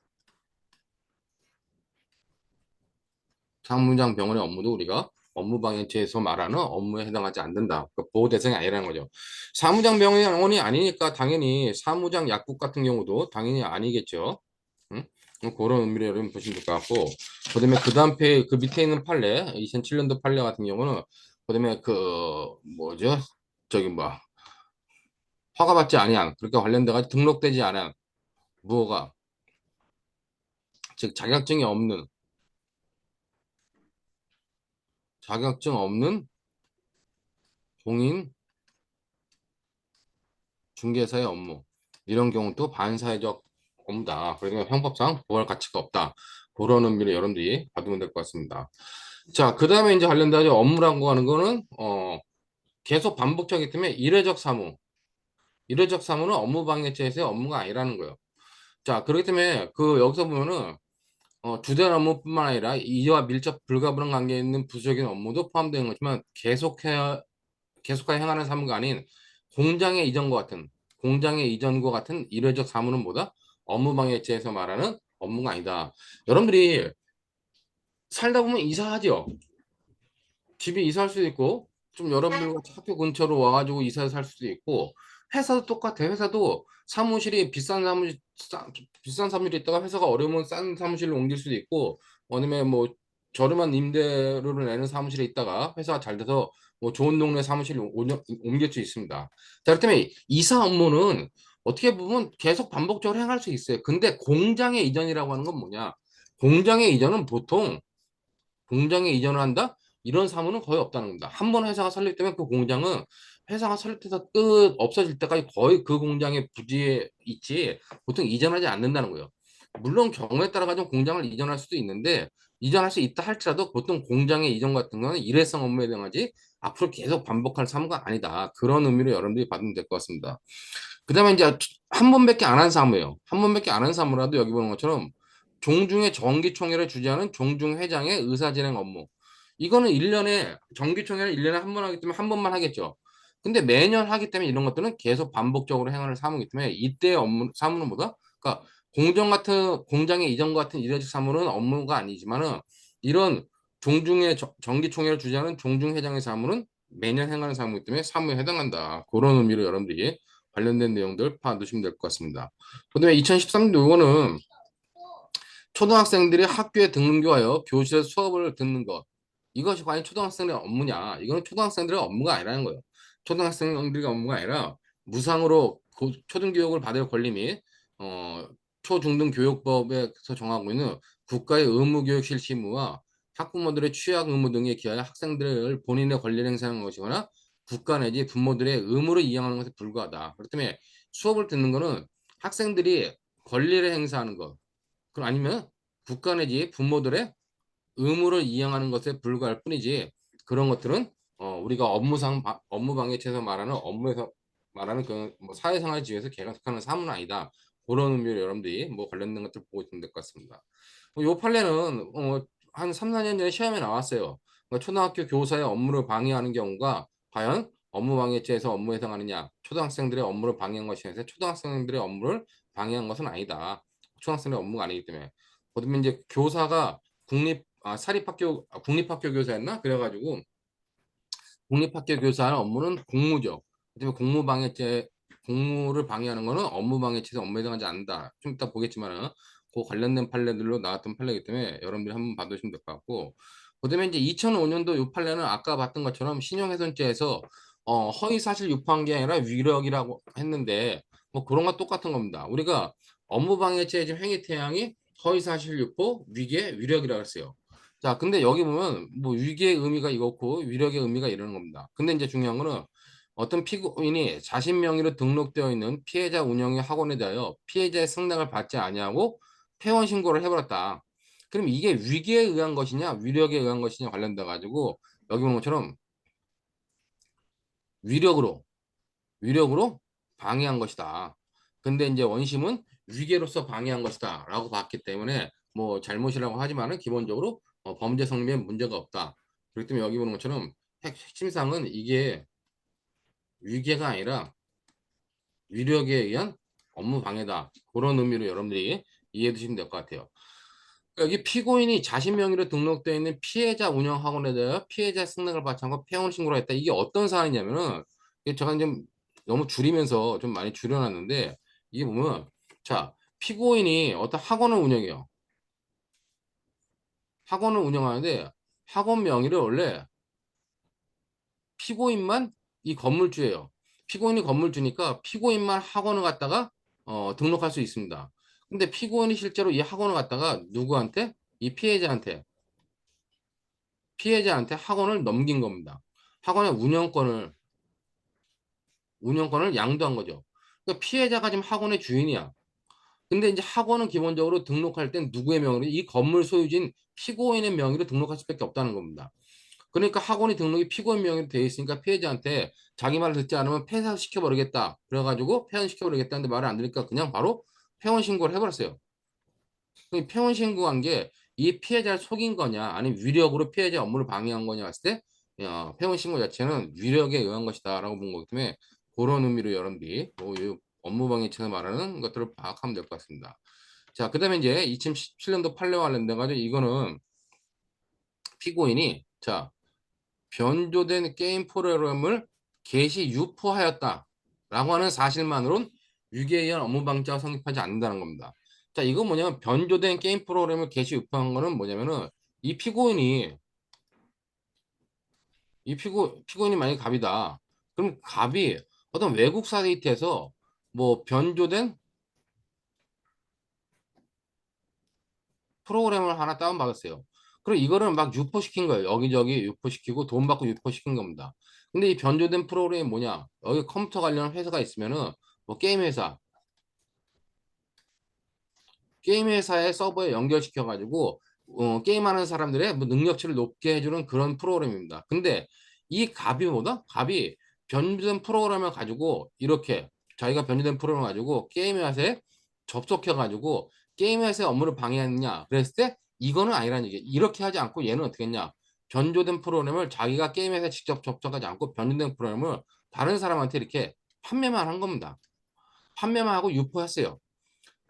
사무장 병원의 업무도 우리가 업무방해죄에서 말하는 업무에 해당하지 않는다. 그러니까 보호 대상이 아니라는 거죠. 사무장 병원이 아니니까 당연히 사무장 약국 같은 경우도 당연히 아니겠죠. 응? 그런 의미로 여러분 보시면 될 것 같고, 그다음에 그 다음 그 밑에 있는 판례, 2007년도 판례 같은 경우는 그다음에 그 뭐죠? 저기 뭐 허가받지 아니한, 그러니까 관련돼 가지고 등록되지 않은 무허가, 즉 자격증 없는 공인 중개사의 업무, 이런 경우도 반사회적 업무다. 그러면 형법상 부할 가치가 없다. 그런 의미로 여러분들이 받으면 될 것 같습니다. 자, 그 다음에 이제 관련돼서 업무라고 하는 거는 계속 반복적이기 때문에 일회적 사무는 업무방해죄에서의 업무가 아니라는 거예요. 자, 그렇기 때문에 그 여기서 보면은 주된 업무뿐만 아니라 이와 밀접 불가분한 관계에 있는 부수적인 업무도 포함되는 거지만 계속하여 행하는 사무가 아닌 공장의 이전과 같은 공장의 이전과 같은 일회적 사무는 뭐다? 업무방해죄에서 말하는 업무가 아니다. 여러분들이 살다 보면 이사하죠. 집이 이사할 수도 있고, 좀 여러분들과 학교 근처로 와가지고 이사를 살 수도 있고, 회사도 똑같아. 회사도 사무실이 비싼 사무실이 있다가 회사가 어려우면 싼 사무실로 옮길 수도 있고, 아니면 뭐 저렴한 임대료를 내는 사무실에 있다가 회사가 잘 돼서 뭐 좋은 동네 사무실로 옮길 수 있습니다. 자, 그렇다면 이사 업무는 어떻게 보면 계속 반복적으로 행할 수 있어요. 근데 공장의 이전이라고 하는 건 뭐냐? 공장의 이전은 보통 공장에 이전을 한다? 이런 사무는 거의 없다는 겁니다. 한 번 회사가 설립되면 그 공장은 회사가 설립돼서 끝 없어질 때까지 거의 그 공장의 부지에 있지 보통 이전하지 않는다는 거예요. 물론 경우에 따라 가지고 공장을 이전할 수도 있는데 이전할 수 있다 할지라도 보통 공장의 이전 같은 거는 일회성 업무에 해당하지 앞으로 계속 반복할 사무가 아니다. 그런 의미로 여러분들이 받으면 될 것 같습니다. 그다음에 이제 한 번밖에 안 한 사무예요. 한 번밖에 안 한 사무라도 여기 보는 것처럼 종중의 정기총회를 주재하는 종중회장의 의사진행 업무. 이거는 1년에 정기총회를 1년에 한 번 하기 때문에 한 번만 하겠죠. 근데 매년 하기 때문에 이런 것들은 계속 반복적으로 행하는 사무이기 때문에 이때의 사무는 뭐다? 그러니까 공장의 이전과 같은 이례적 사무는 업무가 아니지만은 이런 종중의 정기총회를 주재하는 종중회장의 사무는 매년 행하는 사무이기 때문에 사무에 해당한다. 그런 의미로 여러분들이 관련된 내용들 파악하시면 될 것 같습니다. 그다음에 2013년 요거는 초등학생들이 학교에 등교하여 교실에 수업을 듣는 것. 이것이 과연 초등학생들의 업무냐? 이거는 초등학생들의 업무가 아니라는 거예요. 초등학생들의 업무가 아니라 무상으로 초등교육을 받을 권리 및 초중등교육법에서 정하고 있는 국가의 의무교육 실시 의무와 학부모들의 취약 의무 등에 기하여 학생들을 본인의 권리를 행사하는 것이거나 국가 내지 부모들의 의무를 이행하는 것에 불과하다. 그렇기 때문에 수업을 듣는 것은 학생들이 권리를 행사하는 것, 그럼 아니면 국가 내지 부모들의 의무를 이행하는 것에 불과할 뿐이지 그런 것들은 우리가 업무방해죄에서 말하는 업무에서 말하는 그뭐 사회생활 지위에서 개각하는 사무는 아니다. 그런 의미로 여러분들이 뭐 관련된 것들 보고 있으면 될 것 같습니다. 요 판례는 한 3, 4년 전에 시험에 나왔어요. 그러니까 초등학교 교사의 업무를 방해하는 경우가 과연 업무방해죄에서 업무에 해당하느냐? 초등학생들의 업무를 방해한 것이 아니라 초등학생들의 업무를 방해한 것은 아니다. 초등학생의 업무가 아니기 때문에. 그다음에 이제 교사가 국립학교 교사였나? 그래가지고 국립학교 교사의 업무는 공무죠. 그다음에 공무를 방해하는 거는 업무방해죄에서 업무에 해당하지 않는다. 좀 이따 보겠지만은 그 관련된 판례들로 나왔던 판례이기 때문에 여러분들이 한번 봐두시면 될 것 같고, 그다음에 이제 2005년도 이 판례는 아까 봤던 것처럼 신용훼손죄에서 허위사실 유포한 게 아니라 위력이라고 했는데 뭐 그런 거 똑같은 겁니다. 우리가 업무방해죄의 지금 행위태양이 허위사실 유포, 위계, 위력이라고 했어요. 자, 근데 여기 보면 뭐 위계의 의미가 이렇고 위력의 의미가 이러는 겁니다. 근데 이제 중요한 거는 어떤 피고인이 자신 명의로 등록되어 있는 피해자 운영의 학원에 대하여 피해자의 승낙을 받지 아니하고 폐원 신고를 해버렸다. 그럼 이게 위계에 의한 것이냐, 위력에 의한 것이냐 관련돼 가지고 여기 보는 것처럼 위력으로 위력으로 방해한 것이다. 근데 이제 원심은 위계로서 방해한 것이다라고 봤기 때문에 뭐 잘못이라고 하지만은 기본적으로 범죄 성립에 문제가 없다. 그렇기 때문에 여기 보는 것처럼 핵심상은 이게 위계가 아니라 위력에 의한 업무 방해다. 그런 의미로 여러분들이 이해해 두시면 될 것 같아요. 여기 피고인이 자신 명의로 등록되어 있는 피해자 운영 학원에 대하여 피해자 승낙을 받지 않고 폐원 신고를 했다. 이게 어떤 사안이냐면은 이게 제가 좀 너무 줄이면서 좀 많이 줄여놨는데 이게 보면 자 피고인이 어떤 학원을 운영해요. 학원을 운영하는데 학원 명의를 원래 피고인만 이 건물주예요. 피고인이 건물주니까 피고인만 학원을 갖다가 등록할 수 있습니다. 근데 피고인이 실제로 이 학원을 갖다가 누구한테? 이 피해자한테 학원을 넘긴 겁니다. 학원의 운영권을 양도한 거죠. 그러니까 피해자가 지금 학원의 주인이야. 근데 이제 학원은 기본적으로 등록할 땐 누구의 명의로? 이 건물 소유진 피고인의 명의로 등록할 수밖에 없다는 겁니다. 그러니까 학원이 등록이 피고인 명의로 되어 있으니까 피해자한테 자기 말을 듣지 않으면 폐사시켜버리겠다. 그래가지고 폐원시켜버리겠다는데 말을 안 들으니까 그냥 바로 폐원 신고를 해버렸어요. 폐원 신고한 게 이 피해자를 속인 거냐, 아니면 위력으로 피해자 업무를 방해한 거냐 했을 때, 폐원 신고 자체는 위력에 의한 것이다라고 본 거기 때문에 그런 의미로 여러분들이 이 업무방해죄에서 말하는 것들을 파악하면 될 것 같습니다. 자, 그다음에 이제 2017년도 판례와 관련돼 가지고 이거는 피고인이 자 변조된 게임 프로그램을 개시 유포하였다라고 하는 사실만으론 유기에 의한 업무방해죄가 성립하지 않는다는 겁니다. 자, 이거 뭐냐면 변조된 게임 프로그램을 개시 유포한 거는 뭐냐면은 이 피고인이 피고인이 만약에 갑이다. 그럼 갑이 어떤 외국 사이트에서 뭐 변조된 프로그램을 하나 다운받았어요. 그럼 이거를 막 유포시킨 거예요. 여기저기 유포시키고 돈 받고 유포시킨 겁니다. 근데 이 변조된 프로그램이 뭐냐? 여기 컴퓨터 관련 회사가 있으면은 뭐 게임 회사의 서버에 연결시켜 가지고 게임하는 사람들의 뭐 능력치를 높게 해주는 그런 프로그램입니다. 근데 이 갑이 뭐다? 갑이 변조된 프로그램을 가지고 이렇게 자기가 변조된 프로그램을 가지고 게임 회사에 접속해 가지고 게임 회사의 업무를 방해했느냐 그랬을 때 이거는 아니라는 얘기. 이렇게 하지 않고 얘는 어떻게 했냐? 변조된 프로그램을 자기가 게임 회사에 직접 접속하지 않고 변조된 프로그램을 다른 사람한테 이렇게 판매만 한 겁니다. 판매만 하고 유포했어요.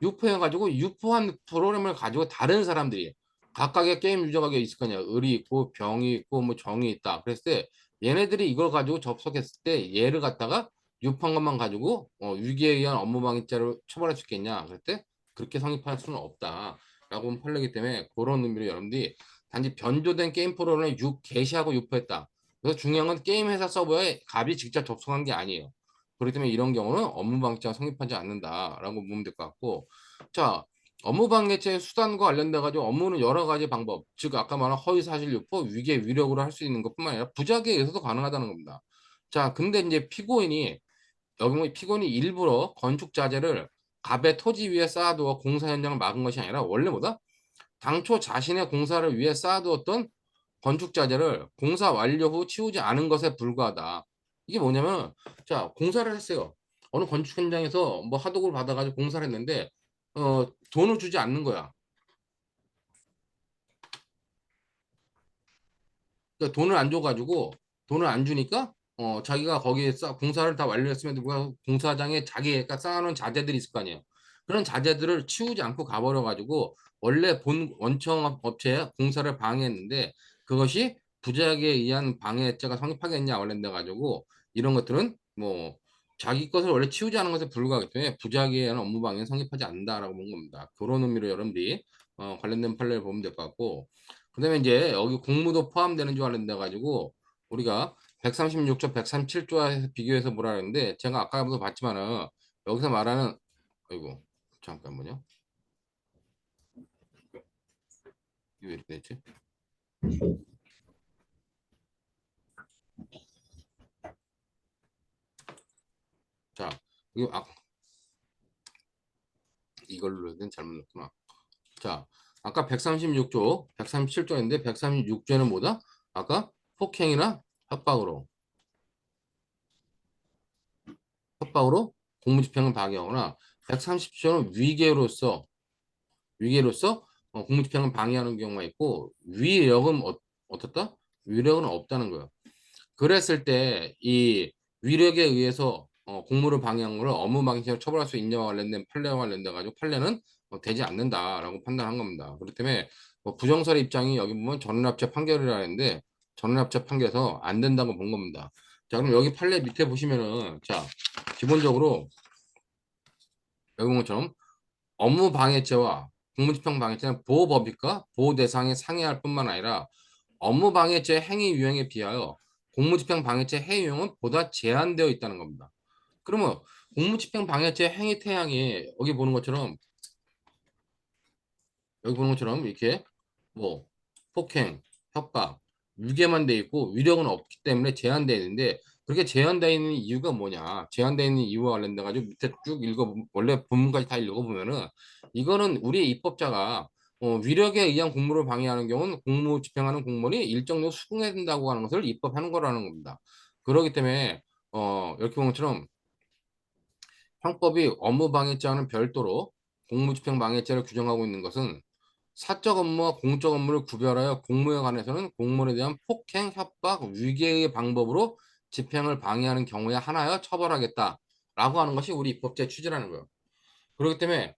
유포해가지고 유포한 프로그램을 가지고 다른 사람들이 각각의 게임 유저가 있을 거냐. 을이 있고 병이 있고 뭐 정이 있다. 그랬을 때 얘네들이 이걸 가지고 접속했을 때 얘를 갖다가 유포한 것만 가지고 위기에 의한 업무방해죄로 처벌할 수 있겠냐. 그럴 때 그렇게 성립할 수는 없다. 라고 판례이기 때문에 그런 의미로 여러분들이 단지 변조된 게임 프로그램을 게시하고 유포했다. 그래서 중요한 건 게임 회사 서버에 갑이 직접 접속한 게 아니에요. 그렇기 때문에 이런 경우는 업무방해죄가 성립하지 않는다라고 보면 될 것 같고 자 업무방해죄 수단과 관련돼 가지고 업무는 여러 가지 방법 즉 아까 말한 허위사실 유포 위계 위력으로 할 수 있는 것뿐만 아니라 부작위에 의해서도 가능하다는 겁니다. 자 근데 이제 피고인이 여기 뭐 피고인이 일부러 건축 자재를 갑의 토지 위에 쌓아두어 공사 현장을 막은 것이 아니라 원래 뭐다? 당초 자신의 공사를 위해 쌓아두었던 건축 자재를 공사 완료 후 치우지 않은 것에 불과하다. 이게 뭐냐면 자 공사를 했어요. 어느 건축 현장에서 뭐 하도급을 받아가지고 공사를 했는데 돈을 주지 않는 거야. 그러니까 돈을 안 주니까 자기가 거기에 공사를 다 완료했으면 누가 공사장에 자기가 쌓아놓은 자재들이 있을 거 아니에요. 그런 자재들을 치우지 않고 가버려 가지고 원래 본 원청 업체에 공사를 방해했는데 그것이 부작위에 의한 방해죄가 성립하겠냐 관련돼 가지고 이런 것들은 뭐 자기 것을 원래 치우지 않은 것에 불과하기 때문에 부작위에 의한 업무 방해는 성립하지 않는다라고 본 겁니다. 그런 의미로 여러분들이 관련된 판례를 보면 될 것 같고 그다음에 이제 여기 공무도 포함되는 줄 알았는데 가지고 우리가 136조, 137조에 비교해서 뭐라 그랬는데 제가 아까도 봤지만은 여기서 말하는 아이고 잠깐만요. 이게 왜 이렇게 됐지? 자, 이거 이걸로는 잘못 넣었구나. 자, 아까 136조, 137조인데 136조는 뭐다? 아까 폭행이나 협박으로 공무집행을 방해하거나 130조는 위계로서 공무집행을 방해하는 경우가 있고 위력은 어떻다? 위력은 없다는 거예요. 그랬을 때 이 위력에 의해서 공무를 방해한 거를 업무방해죄로 처벌할 수 있냐와 관련된 판례와 관련돼 가지고 판례는 되지 않는다라고 판단한 겁니다. 그렇기 때문에 부정설의 입장이 여기 보면 전원합체 판결이라는데 전원합체 판결에서 안 된다고 본 겁니다. 자, 그럼 여기 판례 밑에 보시면은 자, 기본적으로 여기 보면 것처럼 업무 방해죄와 공무집행 방해죄는 보호법익과 보호 대상에 상이할 뿐만 아니라 업무 방해죄 행위 유형에 비하여 공무집행 방해죄 행위 유형은 보다 제한되어 있다는 겁니다. 그러면 공무집행 방해죄 행위 태양이 여기 보는 것처럼 이렇게 뭐 폭행, 협박, 유괴만 돼 있고 위력은 없기 때문에 제한되어 있는데 그렇게 제한되어 있는 이유가 뭐냐? 제한되어 있는 이유와 관련돼 가지고 밑에 쭉 원래 본문까지 다 읽어보면은 이거는 우리 입법자가 위력에 의한 공무를 방해하는 경우는 공무 집행하는 공무원이 일정 정도 수긍해야 된다고 하는 것을 입법하는 거라는 겁니다. 그렇기 때문에 이렇게 보는 것처럼 형법이 업무방해죄와는 별도로 공무집행방해죄를 규정하고 있는 것은 사적 업무와 공적 업무를 구별하여 공무에 관해서는 공무원에 대한 폭행, 협박, 위계의 방법으로 집행을 방해하는 경우에 하나여 처벌하겠다라고 하는 것이 우리 입법제 취지라는 거예요. 그렇기 때문에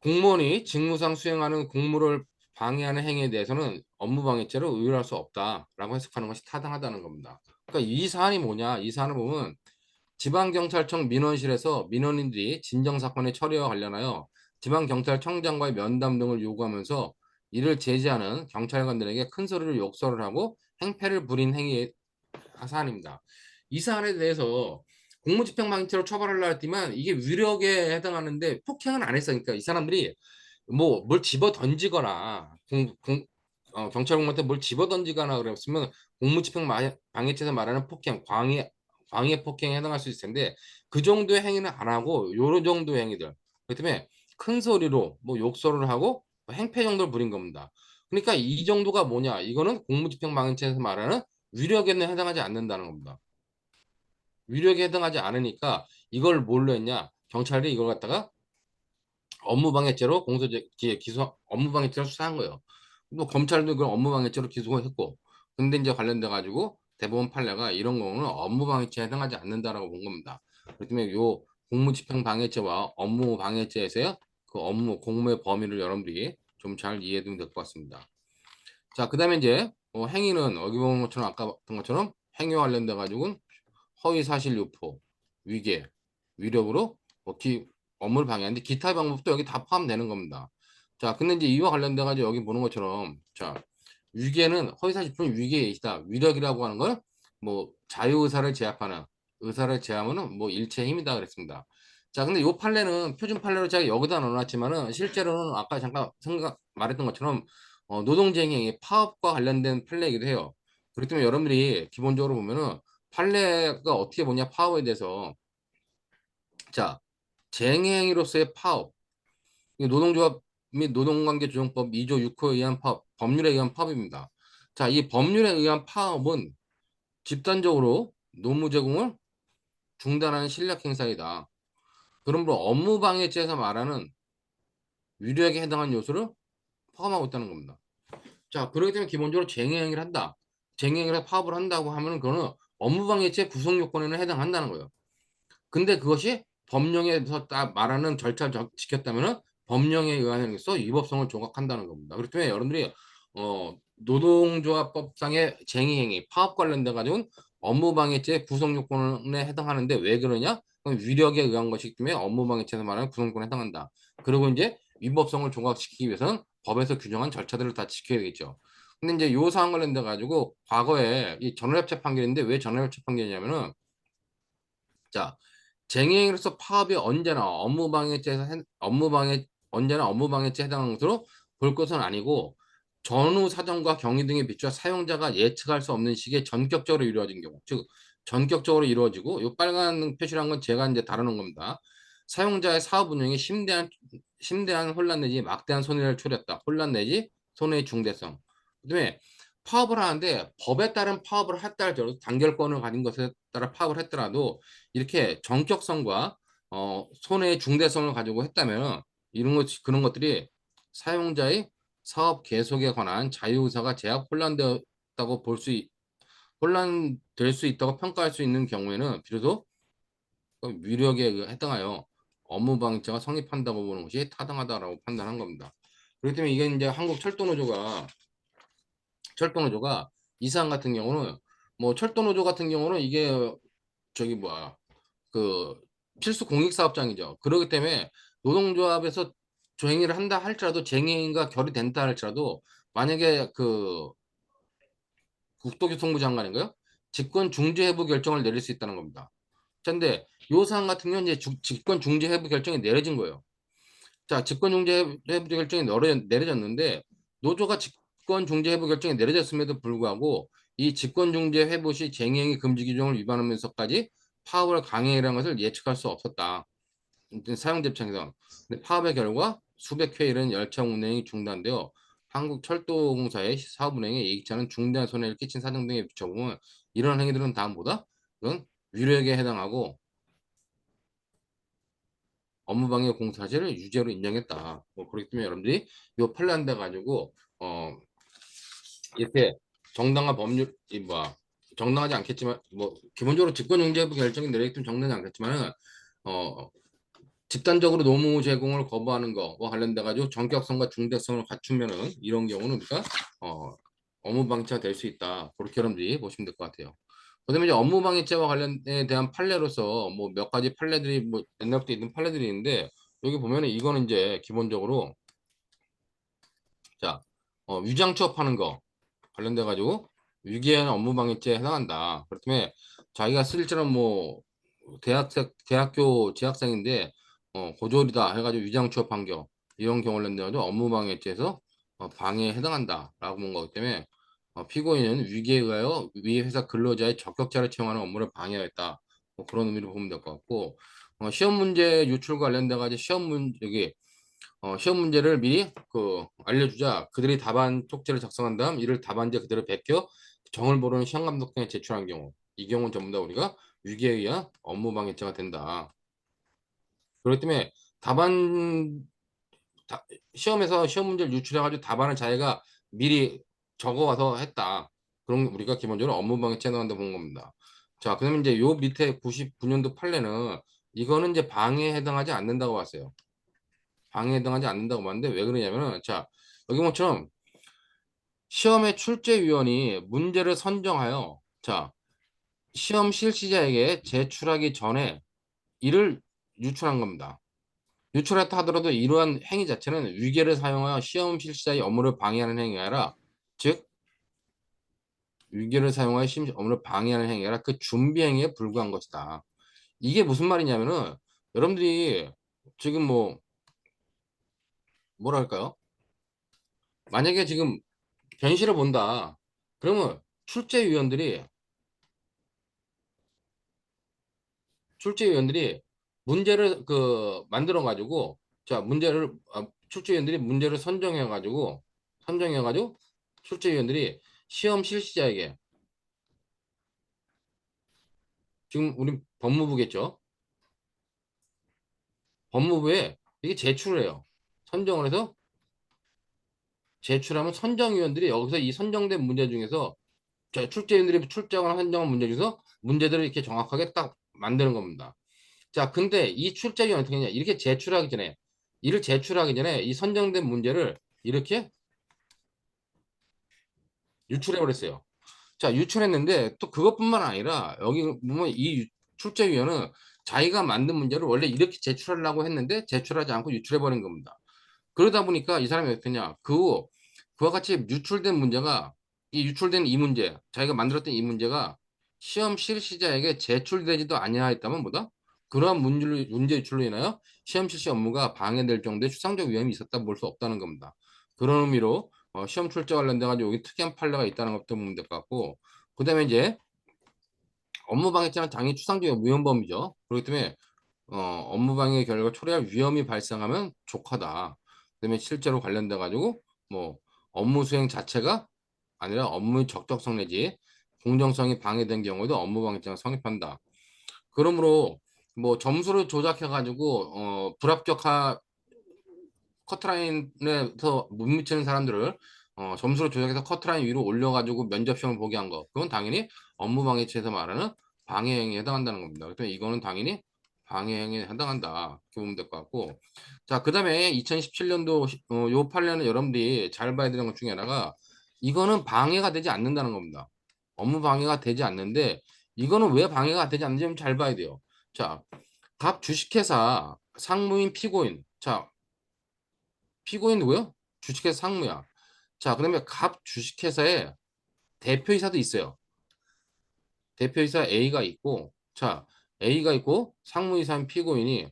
공무원이 직무상 수행하는 공무를 방해하는 행위에 대해서는 업무방해죄로 의율할 수 없다라고 해석하는 것이 타당하다는 겁니다. 그러니까 이 사안이 뭐냐? 이 사안을 보면 지방경찰청 민원실에서 민원인들이 진정사건의 처리와 관련하여 지방경찰청장과의 면담 등을 요구하면서 이를 제지하는 경찰관들에게 큰 소리로 욕설을 하고 행패를 부린 행위의 사안입니다. 이 사안에 대해서 공무집행방해죄로 처벌하려 했지만 이게 위력에 해당하는데 폭행은 안 했어요. 그러니까 이 사람들이 뭐 뭘 집어 던지거나 경찰공무원한테 뭘 집어 던지거나 그랬으면 공무집행 방해죄에서 말하는 폭행, 광해 폭행에 해당할 수 있을 텐데 그 정도의 행위는 안 하고 요런 정도의 행위들. 그렇기 때문에 큰 소리로 뭐 욕설을 하고 행패 정도를 부린 겁니다. 그러니까 이 정도가 뭐냐? 이거는 공무집행 방해죄에서 말하는 위력에는 해당하지 않는다는 겁니다. 위력에 해당하지 않으니까 이걸 뭘로 했냐? 경찰이 이걸 갖다가 업무방해죄로 기소 업무방해죄로 수사한 거예요. 뭐 검찰도 그걸 업무방해죄로 기소했고, 근데 이제 관련돼 가지고 대법원 판례가 이런 경우는 업무방해죄에 해당하지 않는다라고 본 겁니다. 그렇기 때문에 요 공무집행방해죄와 업무방해죄에서의 그 업무 공무의 범위를 여러분들이 좀 잘 이해되면 될 것 같습니다. 자, 그다음에 이제 행위는 여기 본 것처럼 아까 봤던 것처럼 행위와 관련돼 가지고 허위 사실 유포, 위계, 위력으로 뭐 업무를 방해하는데 기타 방법도 여기 다 포함되는 겁니다. 자, 근데 이제 이와 관련돼 가지고 여기 보는 것처럼 자, 위계는 허위 사실 유포는 위계에 있다. 위력이라고 하는 걸 뭐 자유의사를 제압하는 의사를 제압하는 뭐 일체의 힘이다 그랬습니다. 자, 근데 요 판례는 표준 판례로 제가 여기다 넣어놨지만은 실제로는 아까 잠깐 말했던 것처럼 노동쟁의 파업과 관련된 판례이기도 해요. 그렇기 때문에 여러분들이 기본적으로 보면은 판례가 어떻게 보냐 파업에 대해서 자 쟁행위로서의 파업 노동조합 및 노동관계조정법 2조 6호에 의한 파업 법률에 의한 파업입니다. 자, 이 법률에 의한 파업은 집단적으로 노무 제공을 중단하는 실력 행사이다. 그러므로 업무방해죄에서 말하는 위력에 해당하는 요소를 포함하고 있다는 겁니다. 자, 그렇기 때문에 기본적으로 쟁행위를 한다. 쟁행위를 파업을 한다고 하면 그거는 업무방해죄 구성 요건에는 해당한다는 거예요. 근데 그것이 법령에서 딱 말하는 절차를 지켰다면은 법령에 의해서 위법성을 조각한다는 겁니다. 그렇기 때문에 여러분들이 노동조합법상의 쟁의행위, 파업 관련돼 가지고 업무방해죄 구성요건에 해당하는데 왜 그러냐? 그건 위력에 의한 것이기 때문에 업무방해죄에서 말하는 구성요건에 해당한다. 그리고 이제 위법성을 조각시키기 위해서는 법에서 규정한 절차들을 다 지켜야 되겠죠. 근데 이제 요 사안 관련돼 가지고 과거에 이 전원협체 판결인데 왜 전원협체 판결이냐면은 자 쟁행으로서 파업이 언제나 업무방해죄에 해당하는 것으로 볼 것은 아니고 전후 사정과 경위 등에 비추어 사용자가 예측할 수 없는 시기에 전격적으로 이루어진 경우, 즉 전격적으로 이루어지고 이 빨간 표시란 건 제가 이제 다루는 겁니다. 사용자의 사업 운영에 심대한 혼란 내지 막대한 손해를 초래했다. 혼란 내지 손해의 중대성. 그다음에 파업을 하는데 법에 따른 파업을 했다 할지라도 단결권을 가진 것에 따라 파업을 했더라도 이렇게 전격성과 손해의 중대성을 가지고 했다면 그런 것들이 사용자의 사업 계속에 관한 자유의사가 제약 혼란되었다고 혼란될 수 있다고 평가할 수 있는 경우에는 비로소 위력에 해당하여 업무방해죄가 성립한다고 보는 것이 타당하다라고 판단한 겁니다. 그렇기 때문에 이게 이제 한국 철도노조가 이 사안 같은 경우는 뭐 철도노조 같은 경우는 이게 저기 뭐야 그 필수 공익사업장이죠. 그렇기 때문에 노동조합에서 조행위를 한다 할지라도 쟁행위가 결의된다 할지라도 만약에 그 국토교통부 장관인가요? 직권 중지 해부 결정을 내릴 수 있다는 겁니다. 근데 요 사안 같은 경우는 이제 직권 중지 해부 결정이 내려진 거예요. 자, 직권 중지 해부 결정이 내려졌는데 노조가 직권 중지 해부 결정이 내려졌음에도 불구하고 이 직권 중지 해부 시 쟁행위 금지 규정을 위반하면서까지 파업을 강행이라는 것을 예측할 수 없었다. 사용자 입장에서. 근데 파업의 결과 수백 회 이른 열차 운행이 중단되어 한국철도공사의 사업 운행에 예기치 않은 중대한 손해를 끼친 사정 등에 비춰보면 이런 행위들은 다음보다 그건 위력에 해당하고 업무방해 공사실을 유죄로 인정했다. 뭐 그렇기 때문에 여러분들이 요 판례한다 가지고 이렇게 정당한 법률 뭐 정당하지 않겠지만 뭐 기본적으로 직권용제부 결정이 내리기 때문에 정당하지 않겠지만은 어 집단적으로 노무 제공을 거부하는 거와 관련돼 가지고 전격성과 중대성을 갖추면은 이런 경우는 우리가 업무방해죄가 될 수 있다. 그렇게 여러분들이 보시면 될 것 같아요. 그다음에 이제 업무방해죄와 관련에 대한 판례로서 뭐 몇 가지 판례들이 뭐 옛날부터 있는 판례들이 있는데 여기 보면은 이거는 이제 기본적으로 자 위장 취업하는 거 관련돼 가지고 위계한 업무방해죄에 해당한다. 그렇다면 자기가 실제로 뭐 대학교 재학생인데 고졸이다 해가지고 위장 취업한 경우 이런 경우를 낸다가지고 업무방해죄에서 방해에 해당한다라고 본 거기 때문에 피고인은 위기에 의하여 위 회사 근로자의 적격자를 채용하는 업무를 방해하였다. 뭐 그런 의미로 보면 될 것 같고 시험 문제 유출과 관련돼 가지고 시험 문제를 미리 알려주자 그들이 답안 쪽지를 작성한 다음 이를 답안지에 그대로 베껴 정을 모르는 시험 감독관에 제출한 경우 이 경우는 전부 다 우리가 위기에 의한 업무방해죄가 된다. 그렇기 때문에 답안 시험에서 시험 문제를 유출해가지고 답안을 자기가 미리 적어와서 했다. 그럼 우리가 기본적으로 업무방해죄 나간다 본 겁니다. 자, 그러면 이제 요 밑에 99년도 판례는 이거는 이제 방해에 해당하지 않는다고 봤어요. 방해에 해당하지 않는다고 봤는데 왜 그러냐면은 자 여기 뭐처럼 시험의 출제위원이 문제를 선정하여 자 시험 실시자에게 제출하기 전에 이를 유출한 겁니다. 유출했다 하더라도 이러한 행위 자체는 위계를 사용하여 시험 실시자의 업무를 방해하는 행위가 아니라 즉 위계를 사용하여 시험 업무를 방해하는 행위가 아니라 그 준비 행위에 불과한 것이다. 이게 무슨 말이냐면은 여러분들이 지금 뭐랄까요? 만약에 지금 변시를 본다. 그러면 출제위원들이 문제를 만들어 가지고 자 문제를 출제위원들이 문제를 선정해 가지고 출제위원들이 시험 실시자에게 지금 우리 법무부겠죠. 법무부에 이게 제출을 해요. 선정을 해서 제출하면 선정위원들이 여기서 이 선정된 문제 중에서 출제위원들이 출제하거나 선정한 문제 중에서 문제들을 이렇게 정확하게 딱 만드는 겁니다. 자, 근데 이 출제위원 어떻게 하냐? 이렇게 제출하기 전에 이를 제출하기 전에 이 선정된 문제를 이렇게 유출해 버렸어요. 자, 유출했는데 또 그것뿐만 아니라 여기 보면 이 출제위원은 자기가 만든 문제를 원래 이렇게 제출하려고 했는데 제출하지 않고 유출해 버린 겁니다. 그러다 보니까 이 사람이 어떻게 했냐? 그와 같이 유출된 문제가 이 유출된 이 문제, 자기가 만들었던 이 문제가 시험 실시자에게 제출되지도 아니하였다면 뭐다? 그러한 문제 유출로 인하여 시험 실시 업무가 방해될 정도의 추상적 위험이 있었다 볼 수 없다는 겁니다. 그런 의미로 시험 출제 관련돼 가지고 여기 특이한 판례가 있다는 것도 보면 될 것 같고 그다음에 이제 업무방해죄는 당연히 추상적 위헌범이죠. 그렇기 때문에 업무방해 결과 초래할 위험이 발생하면 족하다. 그다음에 실제로 관련돼 가지고 뭐 업무 수행 자체가 아니라 업무의 적격성 내지 공정성이 방해된 경우에도 업무방해죄가 성립한다. 그러므로 뭐 점수를 조작해 가지고 불합격한 커트라인에서 못 미치는 사람들을 점수를 조작해서 커트라인 위로 올려가지고 면접 시험을 보게 한 거. 그건 당연히 업무방해죄에서 말하는 방해 행위에 해당한다는 겁니다. 그래서 이거는 당연히 방해 행위에 해당한다. 이렇게 보면 될 것 같고. 자, 그다음에 2017년도 요 판례는 여러분들이 잘 봐야 되는 것 중에 하나가 이거는 방해가 되지 않는다는 겁니다. 업무 방해가 되지 않는데 이거는 왜 방해가 되지 않는지 좀 잘 봐야 돼요. 자, 갑 주식회사 상무인 피고인. 자, 피고인 누구요? 주식회사 상무야. 자, 그다음에 갑 주식회사에 대표이사도 있어요. 대표이사 A가 있고, 자, A가 있고 상무이사인 피고인이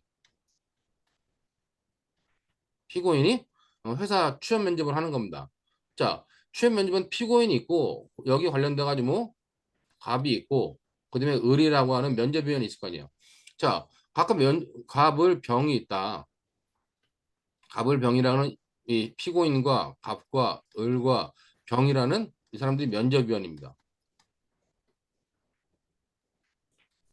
회사 취업 면접을 하는 겁니다. 자, 취업 면접은 피고인이 있고 여기 관련돼 가지고 뭐 갑이 있고 그다음에 을이라고 하는 면접위원이 있을 거 아니에요. 자, 각각 갑을 병이 있다. 갑을 병이라는 이 피고인과 갑과 을과 병이라는 이 사람들이 면접위원입니다.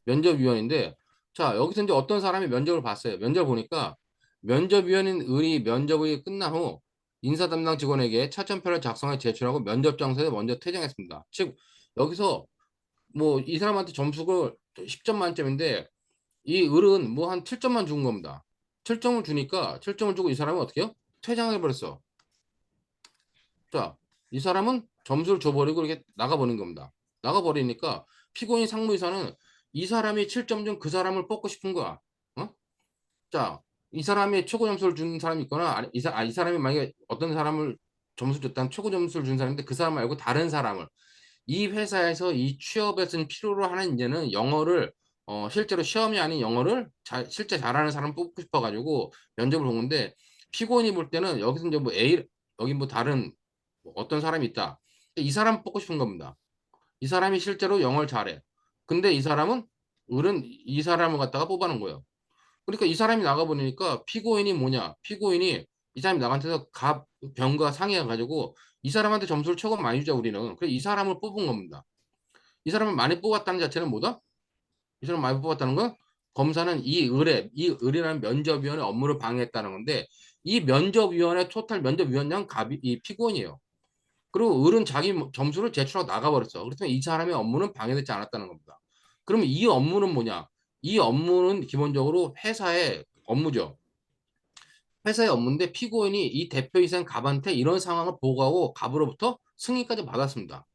면접위원인데 자 여기서 이제 어떤 사람이 면접을 봤어요. 면접을 보니까 면접위원인 을이 면접이 끝난 후 인사 담당 직원에게 차점표를 작성해 제출하고 면접 장소에 먼저 퇴장했습니다. 즉 여기서 뭐 이 사람한테 점수가 10점 만점인데 이 을은 뭐 한 7점만 준 겁니다. 7점을 주니까 7점을 주고 이 사람은 어떻게 해요? 퇴장해 버렸어. 자, 이 사람은 점수를 줘버리고 이렇게 나가버린 겁니다. 나가버리니까 피고인 상무이사는 이 사람이 7점 준 그 사람을 뽑고 싶은 거야. 어? 자, 이 사람이 최고 점수를 준 사람이 있거나 이 사람이 만약에 어떤 사람을 점수 줬다면 최고 점수를 준 사람인데 그 사람 말고 다른 사람을 이 회사에서 이 취업에서 필요로 하는 이제는 영어를 실제로 시험이 아닌 영어를 실제 잘하는 사람 뽑고 싶어가지고 면접을 본 건데 피고인이 볼 때는 여기서 이제 뭐 A 여기 뭐 다른 뭐 어떤 사람이 있다. 이 사람 뽑고 싶은 겁니다. 이 사람이 실제로 영어를 잘해. 근데 이 사람은 을은 이 사람을 갖다가 뽑아놓은 거예요. 그러니까 이 사람이 나가버리니까 피고인이 뭐냐? 피고인이 이 사람이 나한테서 병과 상의해가지고 이 사람한테 점수를 최고 많이 주자 우리는. 그래서 이 사람을 뽑은 겁니다. 이 사람을 많이 뽑았다는 자체는 뭐다? 이 사람 많이 뽑았다는 건 검사는 이 을이라는 면접위원회 업무를 방해했다는 건데 이 면접위원회 토탈 면접위원장 이 피고인이에요. 그리고 을은 자기 점수를 제출하고 나가버렸어. 그렇다면 이 사람의 업무는 방해되지 않았다는 겁니다. 그러면 이 업무는 뭐냐? 이 업무는 기본적으로 회사의 업무죠. 회사의 업무인데 피고인이 이 대표이사인 갑한테 이런 상황을 보고하고 갑으로부터 승인까지 받았습니다.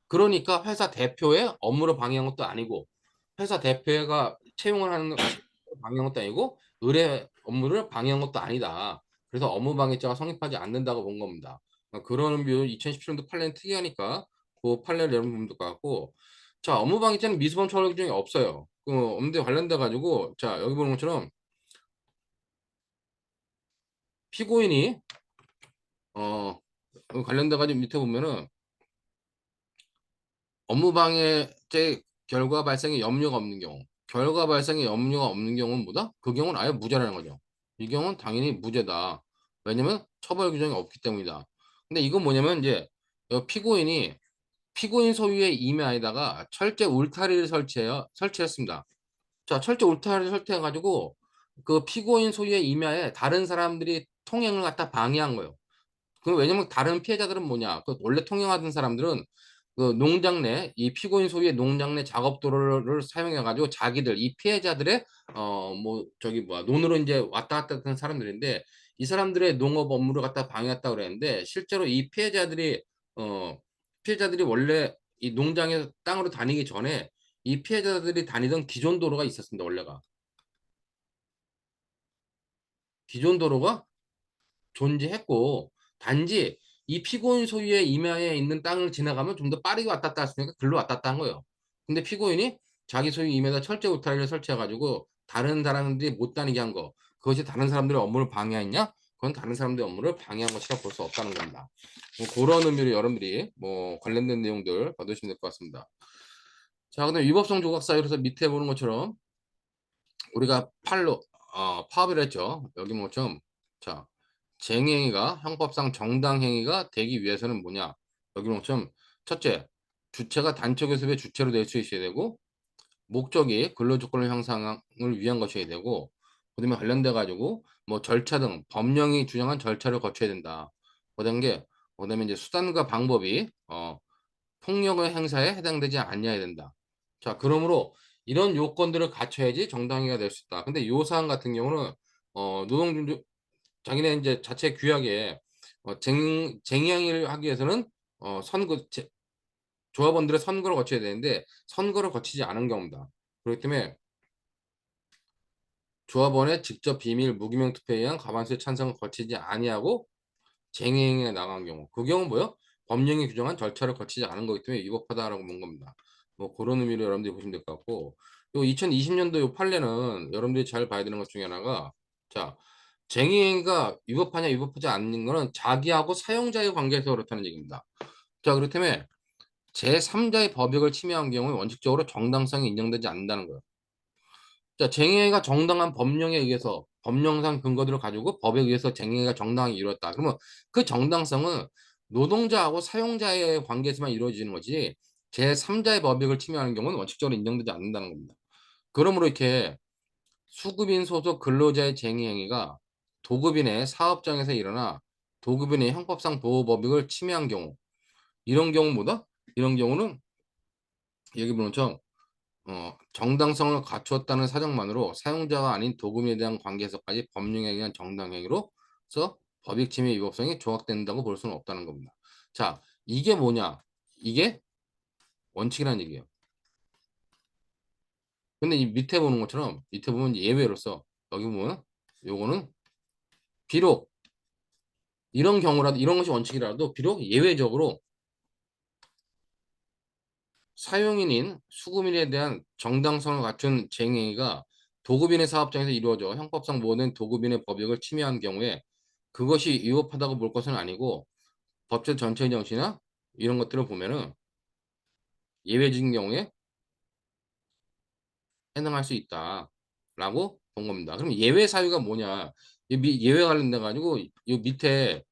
그러니까 회사 대표의 업무를 방해한 것도 아니고 회사 대표가 채용을 하는 걸 방해한 것도 아니고 의뢰 업무를 방해한 것도 아니다. 그래서 업무방해죄가 성립하지 않는다고 본 겁니다. 그런 뷰 2017년도 판례는 특이하니까 그 판례를 여러분 보면 될 것 같고 자 업무방해죄는 미수범 처벌 규정이 없어요. 그 없는데 관련돼 가지고 자 여기 보는 것처럼 피고인이 어 관련돼 가지고 밑에 보면은 업무방해죄 결과 발생에 염려가 없는 경우 결과 발생에 염려가 없는 경우는 뭐다? 그 경우는 아예 무죄라는 거죠. 이 경우는 당연히 무죄다. 왜냐면 처벌 규정이 없기 때문이다. 근데 이건 뭐냐면 이제 피고인이 피고인 소유의 임야에다가 철제 울타리를 설치했습니다. 자, 철제 울타리를 설치해가지고 그 피고인 소유의 임야에 다른 사람들이 통행을 갖다 방해한 거예요. 그 왜냐면 다른 피해자들은 뭐냐? 그 원래 통행하던 사람들은 그 농장 내 이 피고인 소유의 농장 내 작업도로를 사용해 가지고 자기들 이 피해자들의 뭐 저기 뭐야 논으로 이제 왔다 갔다 하는 사람들인데 이 사람들의 농업 업무를 갖다 방해했다 그랬는데 실제로 이 어 피해자들이 원래 이 농장에서 땅으로 다니기 전에 이 피해자들이 다니던 기존 도로가 있었습니다. 원래가 기존 도로가 존재했고 단지 이 피고인 소유의 임야에 있는 땅을 지나가면 좀 더 빠르게 왔다 갔다 할 수 있으니까 글로 왔다 갔다 한 거예요. 근데 피고인이 자기 소유 임야에다 철제 울타리를 설치해가지고 다른 사람들이 못 다니게 한 거. 그것이 다른 사람들의 업무를 방해했냐? 그건 다른 사람들의 업무를 방해한 것이라 볼 수 없다는 겁니다. 뭐 그런 의미로 여러분들이 뭐 관련된 내용들 받으시면 될 것 같습니다. 자, 그다음 위법성 조각 사유에서 밑에 보는 것처럼 우리가 팔로 파업을 했죠. 여기 뭐좀 자 쟁행위가 형법상 정당행위가 되기 위해서는 뭐냐? 여기 뭐좀 첫째 주체가 단체 교섭의 주체로 될 수 있어야 되고 목적이 근로조건의 향상을 위한 것이어야 되고 그다음에 관련돼 가지고 뭐 절차 등 법령이 규정한 절차를 거쳐야 된다. 그다음 게 그다음에 이제 수단과 방법이 폭력의 행사에 해당되지 않아야 된다. 자, 그러므로 이런 요건들을 갖춰야지 정당화가 될 수 있다. 근데 요 사안 같은 경우는 노동 자기네 이제 자체 규약에 쟁행을 하기 위해서는 선거 조합원들의 선거를 거쳐야 되는데 선거를 거치지 않은 경우다. 그렇기 때문에 조합원의 직접 비밀 무기명 투표에 의한 과반수의 찬성을 거치지 아니하고 쟁행에 나간 경우 그 경우 뭐요? 법령이 규정한 절차를 거치지 않은 거기 때문에 위법하다라고 본 겁니다. 뭐 그런 의미로 여러분들이 보시면 될 것 같고 요 2020년도 요 판례는 여러분들이 잘 봐야 되는 것 중에 하나가 자 쟁행위가 위법하냐 위법하지 않는 거는 자기하고 사용자의 관계에서 그렇다는 얘기입니다. 자 그렇다면 제3자의 법익을 침해한 경우에 원칙적으로 정당성이 인정되지 않는다는 거예요. 자, 쟁행위가 정당한 법령에 의해서 법령상 근거들을 가지고 법에 의해서 쟁행위가 정당하게 이루어졌다. 그러면 그 정당성은 노동자하고 사용자의 관계에서만 이루어지는 거지 제3자의 법익을 침해하는 경우는 원칙적으로 인정되지 않는다는 겁니다. 그러므로 이렇게 수급인 소속 근로자의 쟁의행위가 도급인의 사업장에서 일어나 도급인의 형법상 보호법익을 침해한 경우 이런 경우 뭐다? 이런 경우는 여기 보는 것처럼 정당성을 갖추었다는 사정만으로 사용자가 아닌 도금에 대한 관계에서까지 법령에 의한 정당행위로서 법익 침해 위법성이 조각된다고 볼 수는 없다는 겁니다. 자, 이게 뭐냐? 이게 원칙이라는 얘기예요. 근데 이 밑에 보는 것처럼 밑에 보면 예외로서 여기 보면 요거는 비록 이런 경우라도 이런 것이 원칙이라도 비록 예외적으로 사용인인 수급인에 대한 정당성을 갖춘 쟁행위가 도급인의 사업장에서 이루어져 형법상 모든 도급인의 법익을 침해한 경우에 그것이 위법하다고 볼 것은 아니고 법제 전체의 정신이나 이런 것들을 보면은 예외적인 경우에 해당할 수 있다라고 본 겁니다. 그럼 예외 사유가 뭐냐? 예외 관련돼 가지고 요 밑에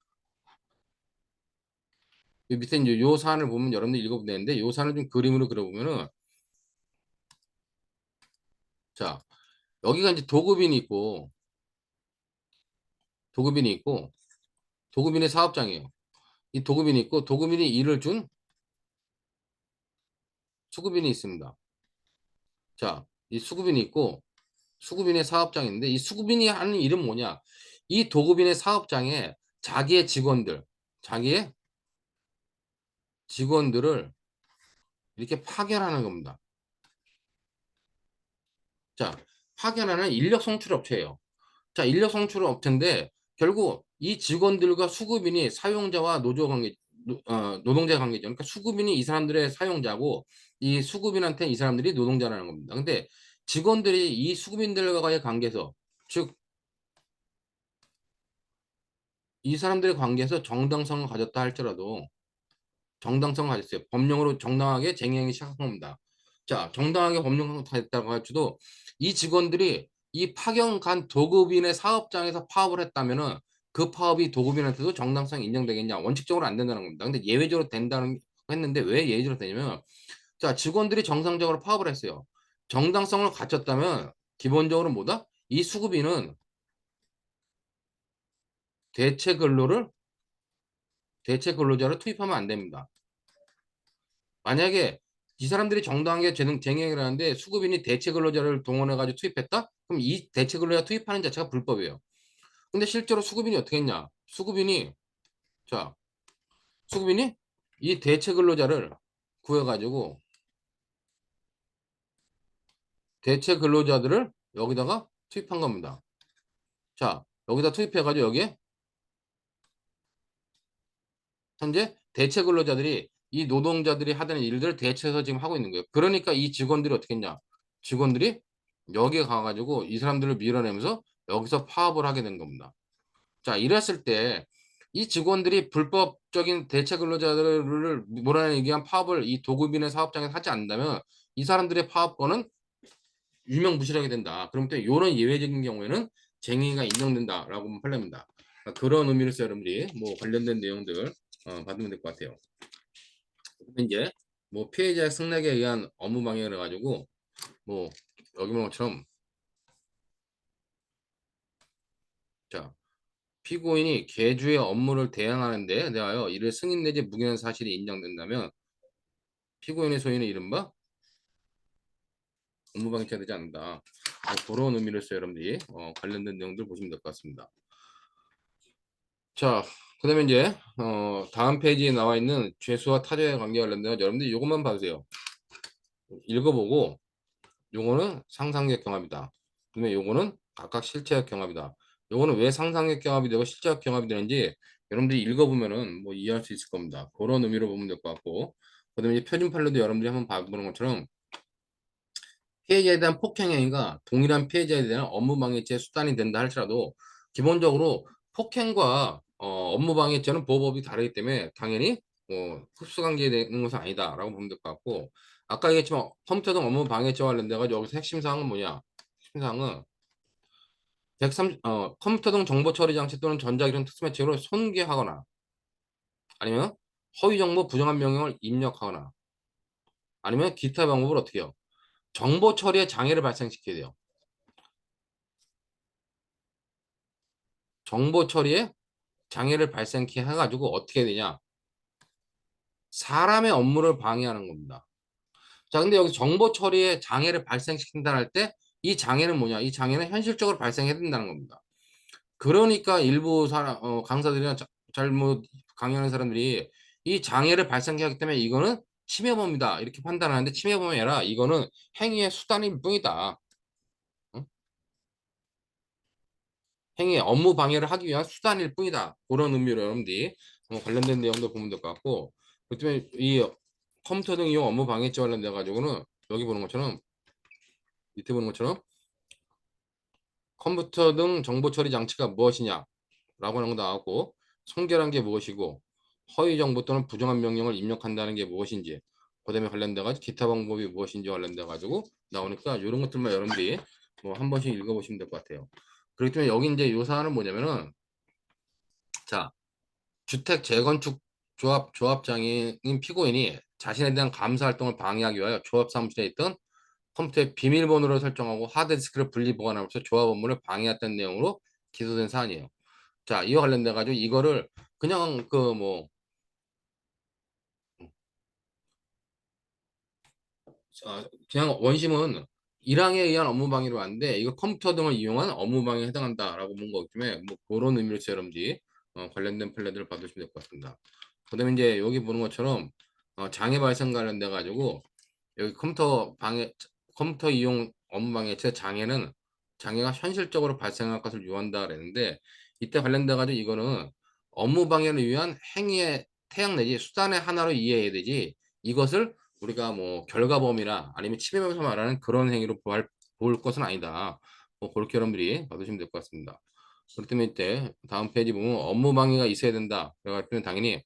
이제 요 사안을 보면 여러분들 읽어보면 되는데 요 사안을 좀 그림으로 그려보면은 자 여기가 이제 도급인이 있고 도급인의 사업장이에요. 이 도급인이 있고 도급인이 일을 준 수급인이 있습니다. 자, 이 수급인이 있고 수급인의 사업장인데 이 수급인이 하는 일은 뭐냐? 이 도급인의 사업장에 자기의 직원들을 이렇게 파견하는 겁니다. 자, 파견하는 인력 송출 업체예요. 자, 인력 송출 업체인데 결국 이 직원들과 수급인이 사용자와 노동자 관계죠. 그러니까 수급인이 이 사람들의 사용자고 이 수급인한테 이 사람들이 노동자라는 겁니다. 근데 직원들이 이 수급인들과의 관계에서 즉 이 사람들의 관계에서 정당성을 가졌다 할지라도 정당성을 가졌어요. 법령으로 정당하게 쟁행이 시작한 겁니다. 자, 정당하게 법령을 가졌다고 할지도 이 직원들이 이 파견 간 도급인의 사업장에서 파업을 했다면은 그 파업이 도급인한테도 정당성이 인정되겠냐? 원칙적으로 안 된다는 겁니다. 근데 예외적으로 된다는 했는데 왜 예외적으로 되냐면 자, 직원들이 정상적으로 파업을 했어요. 정당성을 갖췄다면 기본적으로 뭐다? 이 수급인은 대체 근로를 대체 근로자를 투입하면 안 됩니다. 만약에 이 사람들이 정당하게 쟁행을 하는데 수급인이 대체 근로자를 동원해가지고 투입했다? 그럼 이 대체 근로자 투입하는 자체가 불법이에요. 근데 실제로 수급인이 어떻게 했냐? 자, 수급인이 이 대체 근로자를 구해가지고 대체 근로자들을 여기다가 투입한 겁니다. 자, 여기다 투입해가지고 여기에 현재 대체 근로자들이 이 노동자들이 하던 일들을 대체해서 지금 하고 있는 거예요. 그러니까 이 직원들이 어떻게 했냐? 직원들이 여기에 가가지고 이 사람들을 밀어내면서 여기서 파업을 하게 된 겁니다. 자, 이랬을 때 이 직원들이 불법적인 대체 근로자들을 몰아내기 위한 파업을 이 도급인의 사업장에서 하지 않는다면 이 사람들의 파업권은 유명무실하게 된다. 그럼 또 이런 예외적인 경우에는 쟁의가 인정된다라고 판례입니다. 그런 의미로서 여러분들이 뭐 관련된 내용들 받으면 될 것 같아요. 이제 뭐 피해자 승낙에 의한 업무 방해를 가지고 뭐 여기 보는 것처럼 자 피고인이 계주의 업무를 대행하는 데 대하여 이를 승인 내지 묵인한 사실이 인정된다면 피고인의 소유는 이른바 업무방해죄가 되지 않는다. 그런 의미로서 여러분들이 관련된 내용들 보시면 될 것 같습니다. 자, 그 다음에 이제 다음 페이지에 나와 있는 죄수와 타자의 관계 관련된 여러분들이 이것만 봐주세요. 읽어보고 요거는 상상력 경합이다. 그다음에 요거는 각각 실체적 경합이다. 요거는 왜 상상력 경합이 되고 실체적 경합이 되는지 여러분들이 읽어보면은 뭐 이해할 수 있을 겁니다. 그런 의미로 보면 될 것 같고, 그다음에 이제 표준 판례도 여러분들이 한번 봐보는 것처럼 피해자에 대한 폭행 행위가 동일한 피해자에 대한 업무방해죄 수단이 된다 할지라도 기본적으로 폭행과 업무방해죄는 보호법이 다르기 때문에 당연히 흡수관계되는 것은 아니다라고 보면 될 것 같고, 아까 얘기했지만 컴퓨터 등 업무방해죄와 관련돼가지고 여기서 핵심 사항은 뭐냐? 핵심 사항은 컴퓨터 등 정보 처리 장치 또는 전자기전 특수매체로 손괴하거나 아니면 허위 정보 부정한 명령을 입력하거나 아니면 기타 방법을 어떻게 해요? 정보 처리에 장애를 발생시켜야 돼요. 정보 처리에 장애를 발생케 해가지고 어떻게 되냐? 사람의 업무를 방해하는 겁니다. 자, 근데 여기 정보 처리에 장애를 발생시킨다 할 때 이 장애는 뭐냐? 이 장애는 현실적으로 발생해야 된다는 겁니다. 그러니까 일부 강사들이나 잘못 강의하는 사람들이 이 장애를 발생케 하기 때문에 이거는 침해범이다 이렇게 판단하는데 침해범이 아니라 이거는 행위의 수단일 뿐이다. 응? 행위의 업무 방해를 하기 위한 수단일 뿐이다. 그런 의미로 여러분들이 관련된 내용도 보면 될 것 같고, 그렇다면 이 컴퓨터 등 이용 업무 방해죄 관련돼 가지고는 여기 보는 것처럼 밑에 보는 것처럼 컴퓨터 등 정보 처리 장치가 무엇이냐 라고 하는 거 나왔고, 손괴란 게 무엇이고 허위 정보 또는 부정한 명령을 입력한다는 게 무엇인지, 그다음에 관련돼 가지고 기타 방법이 무엇인지 관련돼 가지고 나오니까 이런 것들만 여러분들이 뭐 한 번씩 읽어보시면 될 것 같아요. 그렇기 때문에 여기 이제 요 사안은 뭐냐면은, 자, 주택 재건축 조합장애인 피고인이 자신에 대한 감사 활동을 방해하기 위하여 조합 사무실에 있던 컴퓨터의 비밀번호를 설정하고 하드디스크를 분리 보관하면서 조합 업무를 방해했던 내용으로 기소된 사안이에요. 자, 이와 관련돼 가지고 이거를 그냥 그냥 원심은 일항에 의한 업무 방해로 왔는데 이거 컴퓨터 등을 이용한 업무 방해에 해당한다라고 본 거기 때문에 뭐 그런 의미로서 여러분들이 관련된 판례들을 받으시면 될 것 같습니다. 그다음에 이제 여기 보는 것처럼 장애 발생 관련돼 가지고 여기 컴퓨터 이용 업무 방해죄 장애가 현실적으로 발생할 것을 요한다 그랬는데, 이때 관련돼 가지고 이거는 업무 방해를 위한 행위의 태양 내지 수단의 하나로 이해해야 되지, 이것을 우리가 뭐 결과범이나 아니면 침해범에서 말하는 그런 행위로 볼 것은 아니다. 뭐 그렇게 여러분들이 받으시면 될 것 같습니다. 그렇기 때문에 이때 다음 페이지 보면 업무 방해가 있어야 된다. 그래가지고 당연히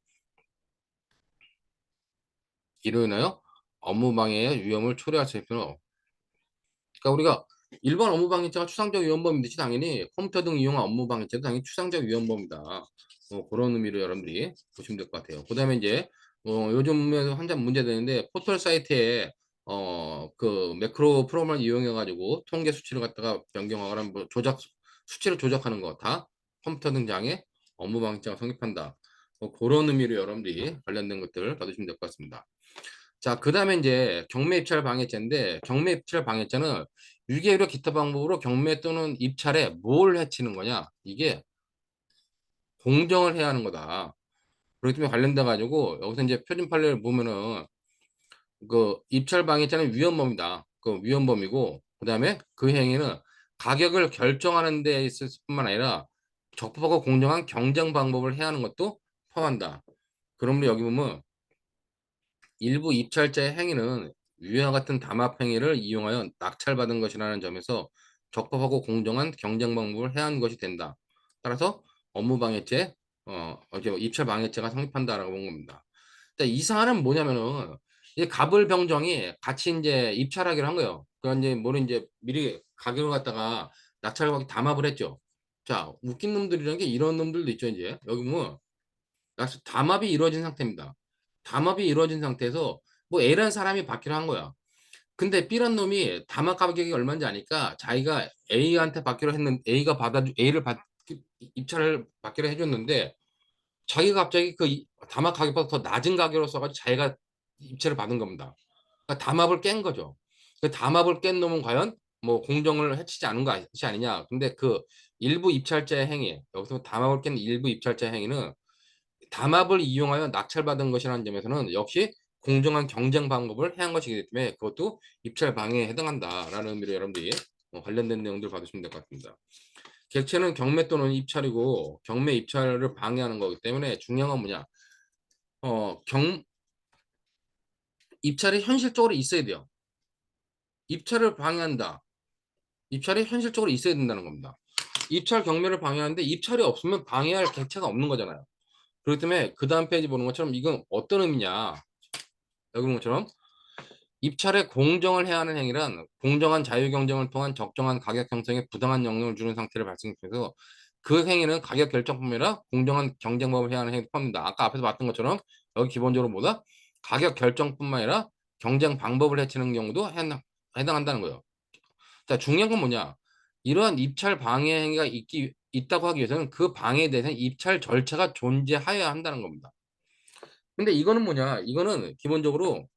이로 인하여 업무 방해의 위험을 초래할 수 있는, 그러니까 우리가 일반 업무방해죄가 추상적 위헌범이듯이 당연히 컴퓨터 등 이용한 업무방해죄도 당연히 추상적 위헌범이다. 그런 의미로 여러분들이 보시면 될 것 같아요. 그 다음에 이제 요즘에도 한참 문제되는데 포털 사이트에 그 매크로 프로그램을 이용해 가지고 통계 수치를 갖다가 변경하거나 뭐 수치를 조작하는 거 다 컴퓨터 등 장애 업무방해죄가 성립한다. 그런 의미로 여러분들이 관련된 것들 받으시면 될 것 같습니다. 자, 그 다음에 이제 경매 입찰 방해죄인데, 경매 입찰 방해죄는 유기의료 기타 방법으로 경매 또는 입찰에 뭘 해치는 거냐? 이게 공정을 해야 하는 거다. 그렇기 때문에 관련돼 가지고 여기서 이제 표준 판례를 보면은 그 입찰 방해죄는 위헌범이다. 그 위헌범이고, 그 다음에 그 행위는 가격을 결정하는 데 있을 뿐만 아니라 적법하고 공정한 경쟁 방법을 해야 하는 것도 포함한다. 그러므로 여기 보면 일부 입찰자의 행위는 위와 같은 담합 행위를 이용하여 낙찰받은 것이라는 점에서 적법하고 공정한 경쟁 방법을 해야 하는 것이 된다. 따라서 업무방해죄, 입찰방해죄가 성립한다라고 본 겁니다. 이 사안은 뭐냐면은 이제 갑을병정이 같이 이제 입찰하기로 한 거예요. 그러니까 이제 뭐를 이제 미리 가격을 갖다가 낙찰받기 담합을 했죠. 자, 웃긴 놈들이라는 게 이런 놈들도 있죠. 이제 여기 뭐 담합이 이루어진 상태입니다. 담합이 이루어진 상태에서 뭐 A라는 사람이 받기로 한 거야. 근데 B란 놈이 담합 가격이 얼마인지 아니까 자기가 A한테 받기로 했는 A가 A를 입찰을 받기로 해줬는데 자기가 갑자기 담합 가격보다 더 낮은 가격으로 써가지고 자기가 입찰을 받은 겁니다. 그러니까 담합을 깬 거죠. 그 담합을 깬 놈은 과연 뭐 공정을 해치지 않은 것이 아니냐. 근데 그 일부 입찰자의 행위, 여기서 담합을 깬 일부 입찰자의 행위는 담합을 이용하여 낙찰받은 것이라는 점에서는 역시 공정한 경쟁 방법을 해한 것이기 때문에 그것도 입찰 방해에 해당한다라는 의미로 여러분들이 관련된 내용들 받으시면 될 것 같습니다. 객체는 경매 또는 입찰이고 경매 입찰을 방해하는 거기 때문에 중요한 건 뭐냐? 경 입찰이 현실적으로 있어야 돼요. 입찰을 방해한다. 입찰이 현실적으로 있어야 된다는 겁니다. 입찰 경매를 방해하는데 입찰이 없으면 방해할 객체가 없는 거잖아요. 그렇기 때문에 그 다음 페이지 보는 것처럼 이건 어떤 의미냐? 여기 보는 것처럼 입찰에 공정을 해야 하는 행위란 공정한 자유 경쟁을 통한 적정한 가격 형성에 부당한 영향을 주는 상태를 발생시켜서 그 행위는 가격 결정뿐만 아니라 공정한 경쟁법을 해야 하는 행위를 포함합니다. 아까 앞에서 봤던 것처럼 여기 기본적으로 뭐다? 가격 결정뿐만 아니라 경쟁 방법을 해치는 경우도 해당한다는 거예요. 자, 중요한 건 뭐냐? 이러한 입찰 방해 행위가 있다고 하기 위해서는 그 방해에 대해서는 입찰 절차가 존재하여야 한다는 겁니다. 근데 이거는 뭐냐? 이거는 기본적으로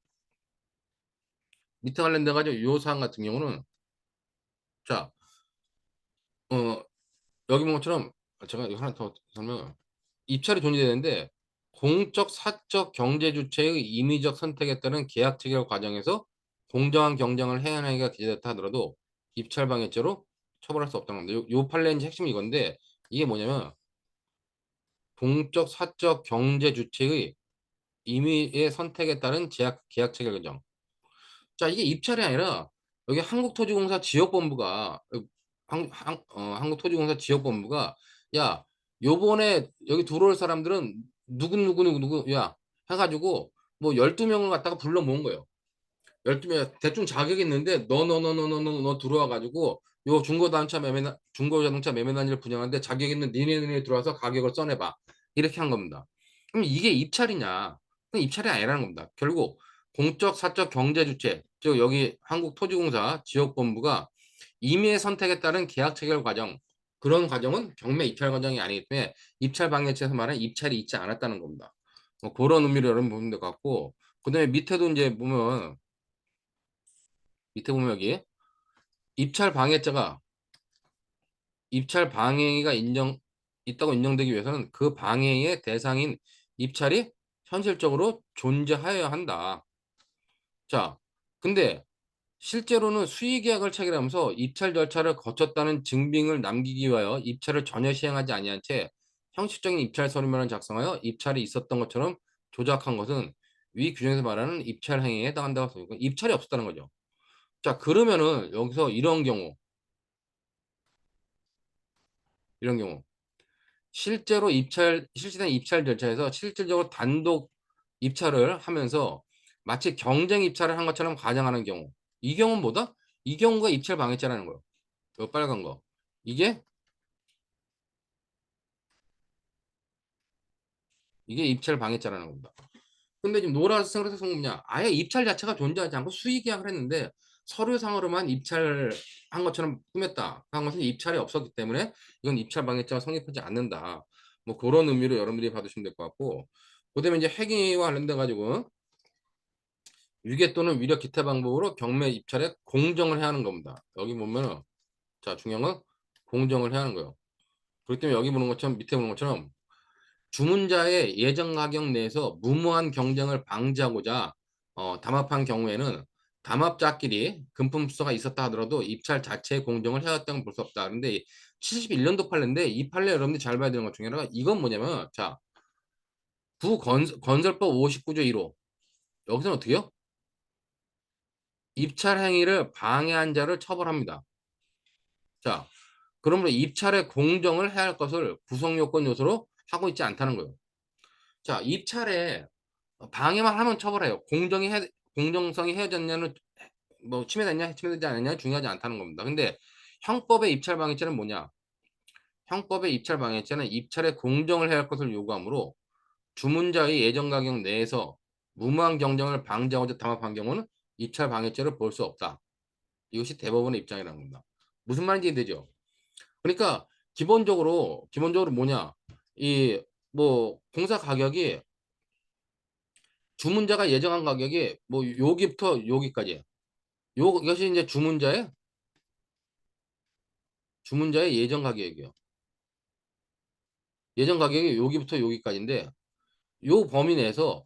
밑에 관련돼 가지고 요 사항 같은 경우는 자, 어, 여기 본 것처럼 제가 이거 하나 더 설명. 입찰이 존재되는데 공적, 사적, 경제 주체의 임의적 선택에 따른 계약 체결 과정에서 공정한 경쟁을 해야 하는 행위가 기재됐다 하더라도 입찰 방해죄로 처벌할 수 없다는 겁니다. 요 판례의 핵심이 이건데 이게 뭐냐면 공적, 사적, 경제 주체의 임의의 선택에 따른 계약 체결 과정. 자, 이게 입찰이 아니라 여기 한국토지공사 지역본부가 한국토지공사 지역본부가 야, 요번에 여기 들어올 사람들은 누구 야 해가지고 뭐 12명을 갖다가 불러 모은 거예요. 12명 대충 자격이 있는데 너 들어와 가지고 요 중고자동차 매매단지를 분양하는데 자격 있는 니네 들어와서 가격을 써내봐. 이렇게 한 겁니다. 그럼 이게 입찰이냐? 그럼 입찰이 아니라는 겁니다. 결국 공적, 사적, 경제 주체, 즉 여기 한국토지공사 지역본부가 임의의 선택에 따른 계약 체결 과정, 그런 과정은 경매 입찰 과정이 아니기 때문에 입찰 방해죄에서 말하는 입찰이 있지 않았다는 겁니다. 그런 의미로 여러분 보면 될 것 같고, 그다음에 밑에도 이제 보면 밑에 보면 여기 입찰 방해자가 입찰 방해가 있다고 인정되기 위해서는 그 방해의 대상인 입찰이 현실적으로 존재하여야 한다. 자, 근데 실제로는 수의계약을 체결하면서 입찰 절차를 거쳤다는 증빙을 남기기 위하여 입찰을 전혀 시행하지 아니한 채 형식적인 입찰 서류만을 작성하여 입찰이 있었던 것처럼 조작한 것은 위 규정에서 말하는 입찰 행위에 해당한다고 했으니까 입찰이 없었다는 거죠. 자, 그러면은 여기서 이런 경우 실제로 실시된 입찰 절차에서 실질적으로 단독 입찰을 하면서 마치 경쟁 입찰을 한 것처럼 가정하는 경우. 이 경우는 뭐다? 이 경우가 입찰 방해죄라는 거예요. 이 빨간 거. 이게, 이게 입찰 방해죄라는 겁니다. 근데 지금 노란색으로 해서 뭐냐? 아예 입찰 자체가 존재하지 않고 수의 계약을 했는데 서류상으로만 입찰한 것처럼 꾸몄다. 한 것은 입찰이 없었기 때문에 이건 입찰 방해죄가 성립하지 않는다. 뭐 그런 의미로 여러분들이 받으시면 될 것 같고, 그다음에 이제 회계와 관련돼 가지고 유계 또는 위력 기타 방법으로 경매 입찰에 공정을 해야 하는 겁니다. 여기 보면은 자, 중요한 건 공정을 해야 하는 거예요. 그렇기 때문에 여기 보는 것처럼 밑에 보는 것처럼 주문자의 예정 가격 내에서 무모한 경쟁을 방지하고자 담합한 경우에는 담합자끼리 금품수수가 있었다 하더라도 입찰 자체의 공정을 해왔다고 볼 수 없다. 그런데 71년도 판례인데 이 판례 여러분들이 잘 봐야 되는 것 중에 하나가 이건 뭐냐면 자, 건설법 59조 1호 여기서는 어떻게 해요? 입찰 행위를 방해한 자를 처벌합니다. 자, 그러므로 입찰의 공정을 해야 할 것을 구성요건 요소로 하고 있지 않다는 거예요. 자, 입찰에 방해만 하면 처벌해요. 공정성이 헤어졌냐는 뭐 침해됐냐, 침해되지 않았냐 중요하지 않다는 겁니다. 근데 형법의 입찰 방해죄는 뭐냐? 형법의 입찰 방해죄는 입찰의 공정을 해야 할 것을 요구하므로 주문자의 예정 가격 내에서 무모한 경쟁을 방지하고자 담합한 경우는 입찰 방해죄를 볼 수 없다. 이것이 대법원의 입장이라는 겁니다. 무슨 말인지 되죠? 그러니까 기본적으로 뭐냐? 이 뭐 공사 가격이 주문자가 예정한 가격이 뭐 여기부터 여기까지예요. 이것이 이제 주문자의 예전 가격이에요. 예전 가격이 여기부터 여기까지인데 요 범위 내에서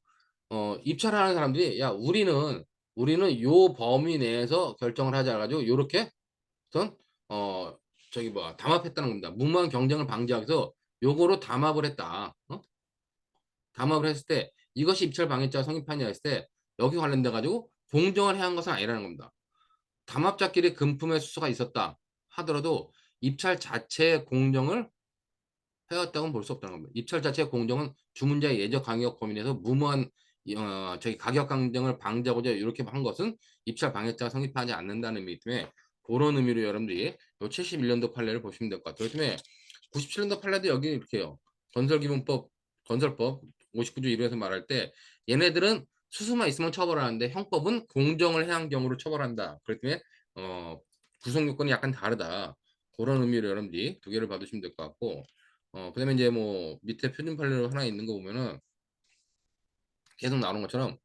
입찰을 하는 사람들이 야 우리는 요 범위 내에서 결정을 하자 가지고 요렇게 어떤 저기 뭐 담합했다는 겁니다. 무모한 경쟁을 방지하기 위해서 요거로 담합을 했다. 담합을 했을 때 이것이 입찰 방해죄가 성립하냐 했을 때 여기 관련돼 가지고 공정을 해야 한 것은 아니라는 겁니다. 담합자끼리 금품의 수수가 있었다 하더라도 입찰 자체의 공정을 해왔다고는 볼 수 없다는 겁니다. 입찰 자체의 공정은 주문자의 예적 강력 범위 내에서 무모한 저기 가격 강등을 방지하고자 이렇게 한 것은 입찰 방해죄가 성립하지 않는다는 의미 때문에 그런 의미로 여러분들이 요 71년도 판례를 보시면 될 것 같아요. 그렇기 97년도 판례도 여기 이렇게 해요. 건설기본법, 건설법 59조 1호에서 말할 때 얘네들은 수수만 있으면 처벌하는데 형법은 공정을 해한 경우로 처벌한다. 그렇기 때문에 구성 요건이 약간 다르다. 그런 의미로 여러분들이 두 개를 받으시면 될 것 같고 그다음에 이제 뭐 밑에 표준 판례로 하나 있는 거 보면은 계속 나오는 것처럼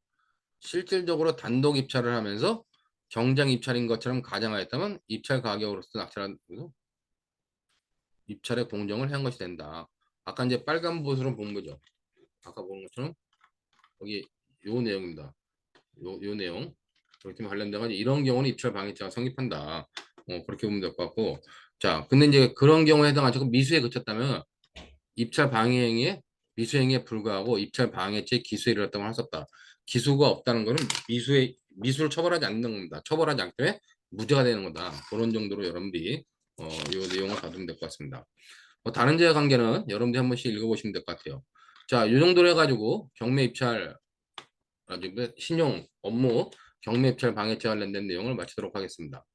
실질적으로 단독 입찰을 하면서 경쟁 입찰인 것처럼 가정하였다면 입찰 가격으로서 낙찰한 입찰의 공정을 한 것이 된다. 아까 이제 빨간 붓으로 본 거죠. 아까 본 것처럼 여기 요 내용입니다. 요 내용 그렇게 관련돼 가지고 이런 경우는 입찰 방해죄가 성립한다. 그렇게 보면 될 것 같고 자 근데 이제 그런 경우에 해당하지 미수에 그쳤다면 입찰 방해 행위에 미수행위에 불과하고 입찰 방해죄 기수에 이르렀다고 할 수 없다. 기수가 없다는 것은 미수를 처벌하지 않는 겁니다. 처벌하지 않기 때문에 무죄가 되는 거다. 그런 정도로 여러분들이 이 내용을 받으면 될 것 같습니다. 다른 제약 관계는 여러분들이 한 번씩 읽어보시면 될 것 같아요. 자, 이 정도로 해가지고 경매 입찰, 신용 업무 경매 입찰 방해죄 관련된 내용을 마치도록 하겠습니다.